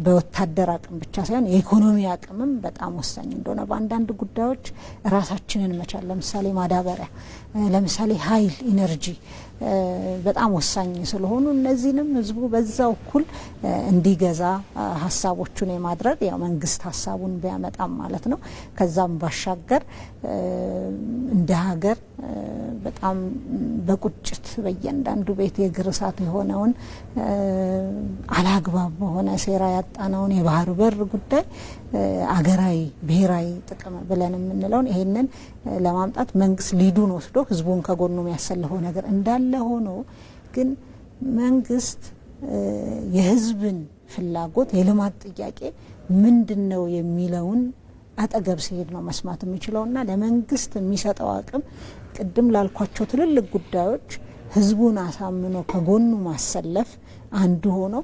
በወታደር አቅም ብቻ ሳይሆን የኢኮኖሚ አቅምም በጣም ወሳኝ እንደሆነ በአንዳንድ ጉዳዮች ራሳችንን መቻል ለምሳሌ ማዳበሪያ፣ ለምሳሌ ኃይል፣ ኢነርጂ በጣም ወሳኝ ስለሆኑ እነዚህንም ህዝቡ በዛው እኩል እንዲገዛ ሀሳቦቹን የማድረግ ያው መንግስት ሀሳቡን ቢያመጣም ማለት ነው። ከዛም ባሻገር እንደ ሀገር በጣም በቁጭት በእያንዳንዱ ቤት የእግር እሳት የሆነውን አላግባብ በሆነ ሴራ ያጣነውን የባህር በር ጉዳይ አገራዊ ብሔራዊ ጥቅም ብለን የምንለውን ይሄንን ለማምጣት መንግስት ሊዱን ወስዶ ህዝቡን ከጎኑ የሚያሰልፈው ነገር እንዳለ ሆኖ ግን መንግስት የህዝብን ፍላጎት የልማት ጥያቄ ምንድነው የሚለውን አጠገብ ሲሄድ ነው መስማት የሚችለውና ለመንግስት የሚሰጠው አቅም ቅድም ላልኳቸው ትልልቅ ጉዳዮች ህዝቡን አሳምኖ ከጎኑ ማሰለፍ አንዱ ሆኖ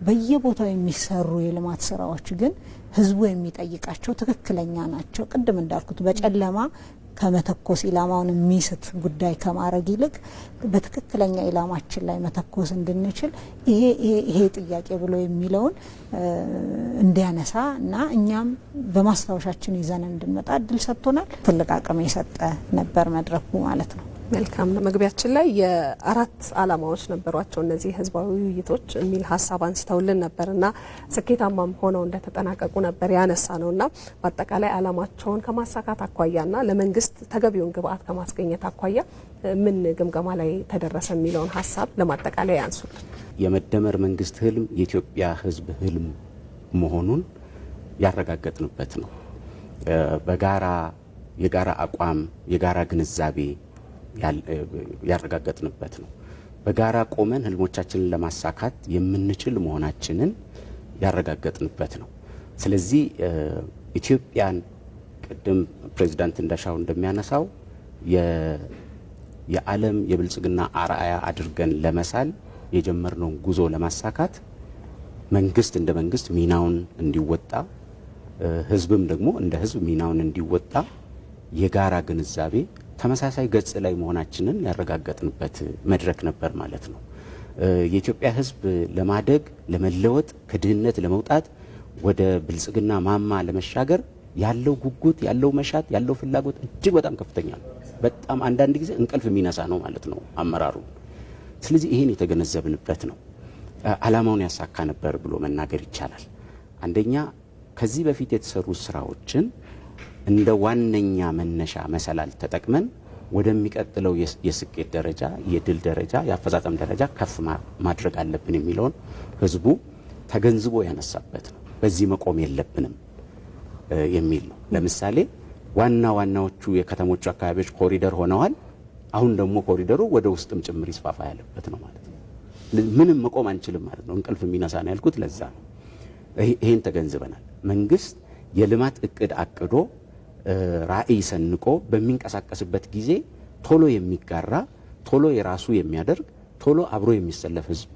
በየቦታው የሚሰሩ የልማት ስራዎች ግን ህዝቡ የሚጠይቃቸው ትክክለኛ ናቸው። ቅድም እንዳልኩት በጨለማ ከመተኮስ ኢላማውን የሚስት ጉዳይ ከማድረግ ይልቅ በትክክለኛ ኢላማችን ላይ መተኮስ እንድንችል ይሄ ጥያቄ ብሎ የሚለውን እንዲያነሳ እና እኛም በማስታወሻችን ይዘን እንድንመጣ እድል ሰጥቶናል። ትልቅ አቅም የሰጠ ነበር መድረኩ ማለት ነው። መልካም። መግቢያችን ላይ የአራት አላማዎች ነበሯቸው እነዚህ ህዝባዊ ውይይቶች የሚል ሀሳብ አንስተውልን ነበርና ስኬታማም ሆነው እንደተጠናቀቁ ነበር ያነሳ ነውና በአጠቃላይ አላማቸውን ከማሳካት አኳያና ለመንግስት ተገቢውን ግብአት ከማስገኘት አኳያ ምን ግምገማ ላይ ተደረሰ የሚለውን ሀሳብ ለማጠቃላይ ያንሱልን። የመደመር መንግስት ህልም የኢትዮጵያ ህዝብ ህልም መሆኑን ያረጋገጥንበት ነው። የጋራ አቋም የጋራ ግንዛቤ ያረጋገጥንበት ነው። በጋራ ቆመን ህልሞቻችንን ለማሳካት የምንችል መሆናችንን ያረጋገጥንበት ነው። ስለዚህ ኢትዮጵያን ቅድም ፕሬዚዳንት እንዳሻው እንደሚያነሳው የዓለም የብልጽግና አርአያ አድርገን ለመሳል የጀመርነውን ጉዞ ለማሳካት መንግስት እንደ መንግስት ሚናውን እንዲወጣ፣ ህዝብም ደግሞ እንደ ህዝብ ሚናውን እንዲወጣ የጋራ ግንዛቤ ተመሳሳይ ገጽ ላይ መሆናችንን ያረጋገጥንበት መድረክ ነበር ማለት ነው። የኢትዮጵያ ህዝብ ለማደግ ለመለወጥ፣ ከድህነት ለመውጣት ወደ ብልጽግና ማማ ለመሻገር ያለው ጉጉት፣ ያለው መሻት፣ ያለው ፍላጎት እጅግ በጣም ከፍተኛ ነው። በጣም አንዳንድ ጊዜ እንቅልፍ የሚነሳ ነው ማለት ነው አመራሩ። ስለዚህ ይሄን የተገነዘብንበት ነው። አላማውን ያሳካ ነበር ብሎ መናገር ይቻላል። አንደኛ ከዚህ በፊት የተሰሩ ስራዎችን እንደ ዋነኛ መነሻ መሰላል ተጠቅመን ወደሚቀጥለው የስኬት ደረጃ፣ የድል ደረጃ፣ የአፈጻጸም ደረጃ ከፍ ማድረግ አለብን የሚለውን ህዝቡ ተገንዝቦ ያነሳበት ነው። በዚህ መቆም የለብንም የሚል ነው። ለምሳሌ ዋናዎቹ የከተሞቹ አካባቢዎች ኮሪደር ሆነዋል። አሁን ደግሞ ኮሪደሩ ወደ ውስጥም ጭምር ይስፋፋ ያለበት ነው ማለት ነው። ምንም መቆም አንችልም ማለት ነው። እንቅልፍ የሚነሳ ነው ያልኩት ለዛ ነው። ይሄን ተገንዝበናል። መንግስት የልማት እቅድ አቅዶ ራዕይ ሰንቆ በሚንቀሳቀስበት ጊዜ ቶሎ የሚጋራ፣ ቶሎ የራሱ የሚያደርግ፣ ቶሎ አብሮ የሚሰለፍ ህዝብ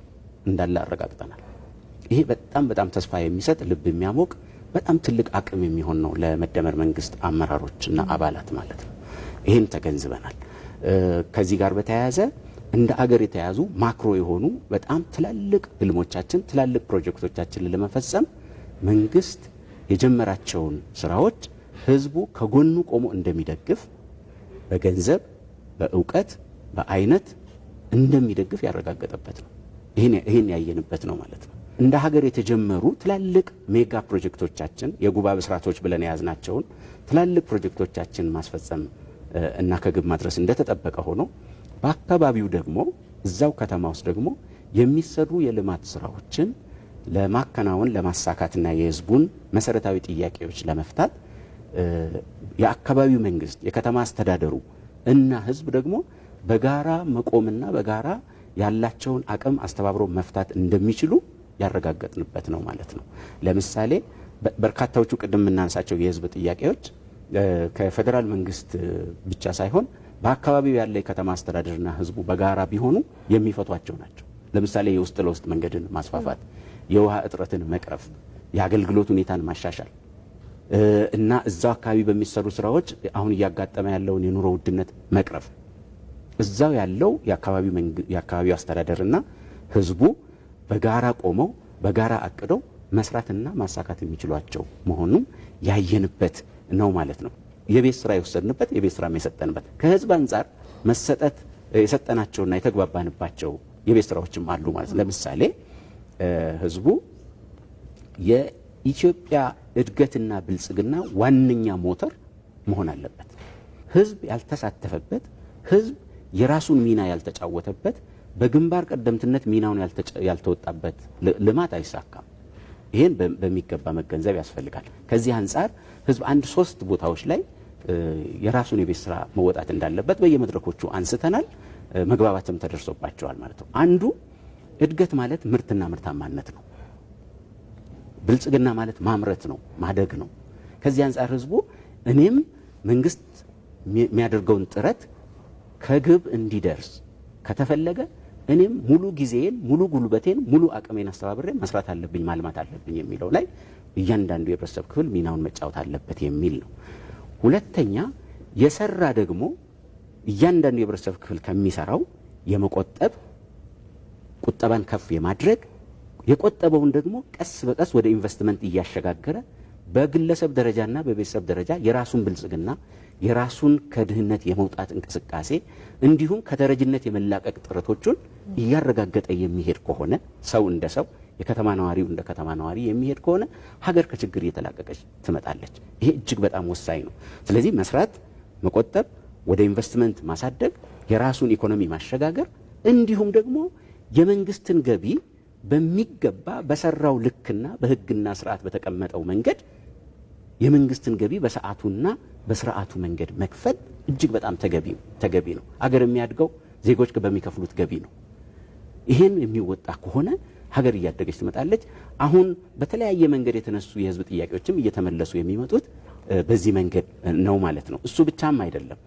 እንዳለ አረጋግጠናል። ይሄ በጣም ተስፋ የሚሰጥ ልብ የሚያሞቅ በጣም ትልቅ አቅም የሚሆን ነው ለመደመር መንግስት አመራሮችና አባላት ማለት ነው። ይሄን ተገንዝበናል። ከዚህ ጋር በተያያዘ እንደ አገር የተያዙ ማክሮ የሆኑ በጣም ትላልቅ ህልሞቻችን፣ ትላልቅ ፕሮጀክቶቻችንን ለመፈጸም መንግስት የጀመራቸውን ስራዎች ህዝቡ ከጎኑ ቆሞ እንደሚደግፍ በገንዘብ፣ በእውቀት፣ በአይነት እንደሚደግፍ ያረጋገጠበት ነው። ይሄን ያየንበት ነው ማለት ነው። እንደ ሀገር የተጀመሩ ትላልቅ ሜጋ ፕሮጀክቶቻችን የጉባ ብስራቶች ብለን የያዝናቸውን ትላልቅ ፕሮጀክቶቻችን ማስፈጸም እና ከግብ ማድረስ እንደተጠበቀ ሆኖ በአካባቢው ደግሞ እዛው ከተማ ውስጥ ደግሞ የሚሰሩ የልማት ስራዎችን ለማከናወን ለማሳካትና የህዝቡን መሰረታዊ ጥያቄዎች ለመፍታት የአካባቢው መንግስት የከተማ አስተዳደሩ እና ህዝብ ደግሞ በጋራ መቆምና በጋራ ያላቸውን አቅም አስተባብሮ መፍታት እንደሚችሉ ያረጋገጥንበት ነው ማለት ነው። ለምሳሌ በርካታዎቹ ቅድም የምናነሳቸው የህዝብ ጥያቄዎች ከፌደራል መንግስት ብቻ ሳይሆን በአካባቢው ያለ የከተማ አስተዳደርና ህዝቡ በጋራ ቢሆኑ የሚፈቷቸው ናቸው። ለምሳሌ የውስጥ ለውስጥ መንገድን ማስፋፋት፣ የውሃ እጥረትን መቅረፍ፣ የአገልግሎት ሁኔታን ማሻሻል እና እዛው አካባቢ በሚሰሩ ስራዎች አሁን እያጋጠመ ያለውን የኑሮ ውድነት መቅረፍ እዛው ያለው የአካባቢው አስተዳደርና ህዝቡ በጋራ ቆመው በጋራ አቅደው መስራትና ማሳካት የሚችሏቸው መሆኑን ያየንበት ነው ማለት ነው። የቤት ስራ የወሰድንበት የቤት ስራ የሰጠንበት ከህዝብ አንጻር መሰጠት የሰጠናቸውና የተግባባንባቸው የቤት ስራዎችም አሉ ማለት ነው። ለምሳሌ ህዝቡ የኢትዮጵያ እድገትና ብልጽግና ዋነኛ ሞተር መሆን አለበት። ህዝብ ያልተሳተፈበት፣ ህዝብ የራሱን ሚና ያልተጫወተበት፣ በግንባር ቀደምትነት ሚናውን ያልተወጣበት ልማት አይሳካም። ይሄን በሚገባ መገንዘብ ያስፈልጋል። ከዚህ አንጻር ህዝብ 1-3 ቦታዎች ላይ የራሱን የቤት ስራ መወጣት እንዳለበት በየመድረኮቹ አንስተናል። መግባባትም ተደርሶባቸዋል ማለት ነው። አንዱ እድገት ማለት ምርትና ምርታማነት ነው። ብልጽግና ማለት ማምረት ነው፣ ማደግ ነው። ከዚህ አንጻር ህዝቡ እኔም መንግስት የሚያደርገውን ጥረት ከግብ እንዲደርስ ከተፈለገ እኔም ሙሉ ጊዜን፣ ሙሉ ጉልበቴን፣ ሙሉ አቅሜን አስተባብሬ መስራት አለብኝ፣ ማልማት አለብኝ የሚለው ላይ እያንዳንዱ የህብረተሰብ ክፍል ሚናውን መጫወት አለበት የሚል ነው። ሁለተኛ የሰራ ደግሞ እያንዳንዱ የህብረተሰብ ክፍል ከሚሰራው የመቆጠብ ቁጠባን ከፍ የማድረግ የቆጠበውን ደግሞ ቀስ በቀስ ወደ ኢንቨስትመንት እያሸጋገረ በግለሰብ ደረጃና በቤተሰብ ደረጃ የራሱን ብልጽግና የራሱን ከድህነት የመውጣት እንቅስቃሴ እንዲሁም ከተረጅነት የመላቀቅ ጥረቶቹን እያረጋገጠ የሚሄድ ከሆነ ሰው እንደ ሰው የከተማ ነዋሪው እንደ ከተማ ነዋሪ የሚሄድ ከሆነ ሀገር ከችግር እየተላቀቀች ትመጣለች። ይሄ እጅግ በጣም ወሳኝ ነው። ስለዚህ መስራት፣ መቆጠብ፣ ወደ ኢንቨስትመንት ማሳደግ፣ የራሱን ኢኮኖሚ ማሸጋገር እንዲሁም ደግሞ የመንግስትን ገቢ በሚገባ በሰራው ልክና በህግና ስርዓት በተቀመጠው መንገድ የመንግስትን ገቢ በሰዓቱና በስርዓቱ መንገድ መክፈል እጅግ በጣም ተገቢ ነው። አገር የሚያድገው ዜጎች በሚከፍሉት ገቢ ነው። ይሄን የሚወጣ ከሆነ ሀገር እያደገች ትመጣለች። አሁን በተለያየ መንገድ የተነሱ የህዝብ ጥያቄዎችም እየተመለሱ የሚመጡት በዚህ መንገድ ነው ማለት ነው። እሱ ብቻም አይደለም።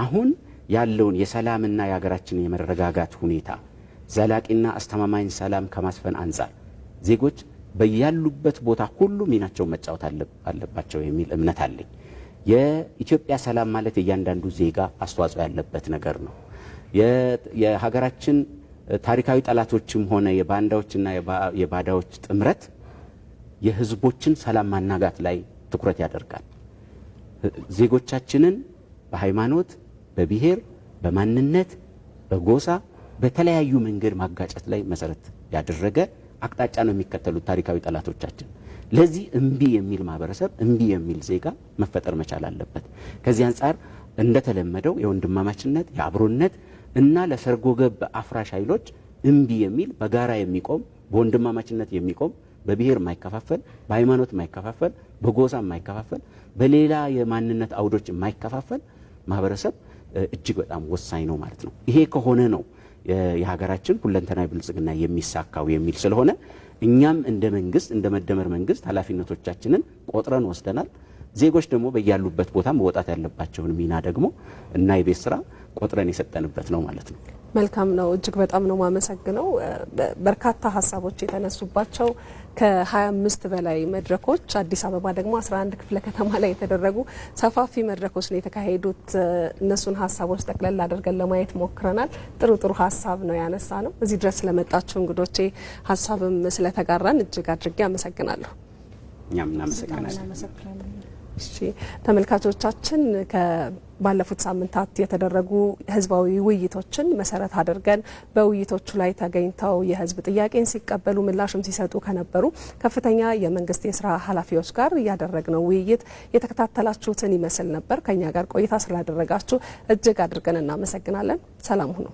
አሁን ያለውን የሰላምና የሀገራችንን የመረጋጋት ሁኔታ ዘላቂና አስተማማኝ ሰላም ከማስፈን አንጻር ዜጎች በያሉበት ቦታ ሁሉ ሚናቸውን መጫወት አለባቸው የሚል እምነት አለኝ። የኢትዮጵያ ሰላም ማለት እያንዳንዱ ዜጋ አስተዋጽኦ ያለበት ነገር ነው። የሀገራችን ታሪካዊ ጠላቶችም ሆነ የባንዳዎችና የባዳዎች ጥምረት የህዝቦችን ሰላም ማናጋት ላይ ትኩረት ያደርጋል። ዜጎቻችንን በሃይማኖት፣ በብሔር፣ በማንነት፣ በጎሳ በተለያዩ መንገድ ማጋጨት ላይ መሰረት ያደረገ አቅጣጫ ነው የሚከተሉት ታሪካዊ ጠላቶቻችን። ለዚህ እምቢ የሚል ማህበረሰብ፣ እምቢ የሚል ዜጋ መፈጠር መቻል አለበት። ከዚህ አንጻር እንደተለመደው የወንድማማችነት የአብሮነት እና ለሰርጎ ገብ አፍራሽ ኃይሎች እምቢ የሚል በጋራ የሚቆም በወንድማማችነት የሚቆም በብሔር የማይከፋፈል በሃይማኖት የማይከፋፈል በጎሳ የማይከፋፈል በሌላ የማንነት አውዶች የማይከፋፈል ማህበረሰብ እጅግ በጣም ወሳኝ ነው ማለት ነው። ይሄ ከሆነ ነው የሀገራችን ሁለንተናዊ ብልጽግና የሚሳካው የሚል ስለሆነ እኛም እንደ መንግስት እንደ መደመር መንግስት ኃላፊነቶቻችንን ቆጥረን ወስደናል። ዜጎች ደግሞ በያሉበት ቦታ መወጣት ያለባቸውን ሚና ደግሞ እና የቤት ስራ ቆጥረን የሰጠንበት ነው ማለት ነው። መልካም ነው። እጅግ በጣም ነው ማመሰግነው። በርካታ ሀሳቦች የተነሱባቸው ከ25 በላይ መድረኮች አዲስ አበባ ደግሞ 11 ክፍለ ከተማ ላይ የተደረጉ ሰፋፊ መድረኮች ነው የተካሄዱት። እነሱን ሀሳቦች ጠቅለል አድርገን ለማየት ሞክረናል። ጥሩ ሀሳብ ነው ያነሳ ነው። እዚህ ድረስ ስለመጣችሁ እንግዶቼ ሀሳብም ስለተጋራን እጅግ አድርጌ አመሰግናለሁ። እኛም እናመሰግናለን። እሺ ተመልካቾቻችን ባለፉት ሳምንታት የተደረጉ ህዝባዊ ውይይቶችን መሰረት አድርገን በውይይቶቹ ላይ ተገኝተው የህዝብ ጥያቄን ሲቀበሉ ምላሽም ሲሰጡ ከነበሩ ከፍተኛ የመንግስት የስራ ኃላፊዎች ጋር ያደረግነው ውይይት የተከታተላችሁትን ይመስል ነበር። ከኛ ጋር ቆይታ ስላደረጋችሁ እጅግ አድርገን እናመሰግናለን። ሰላም ሁኑ።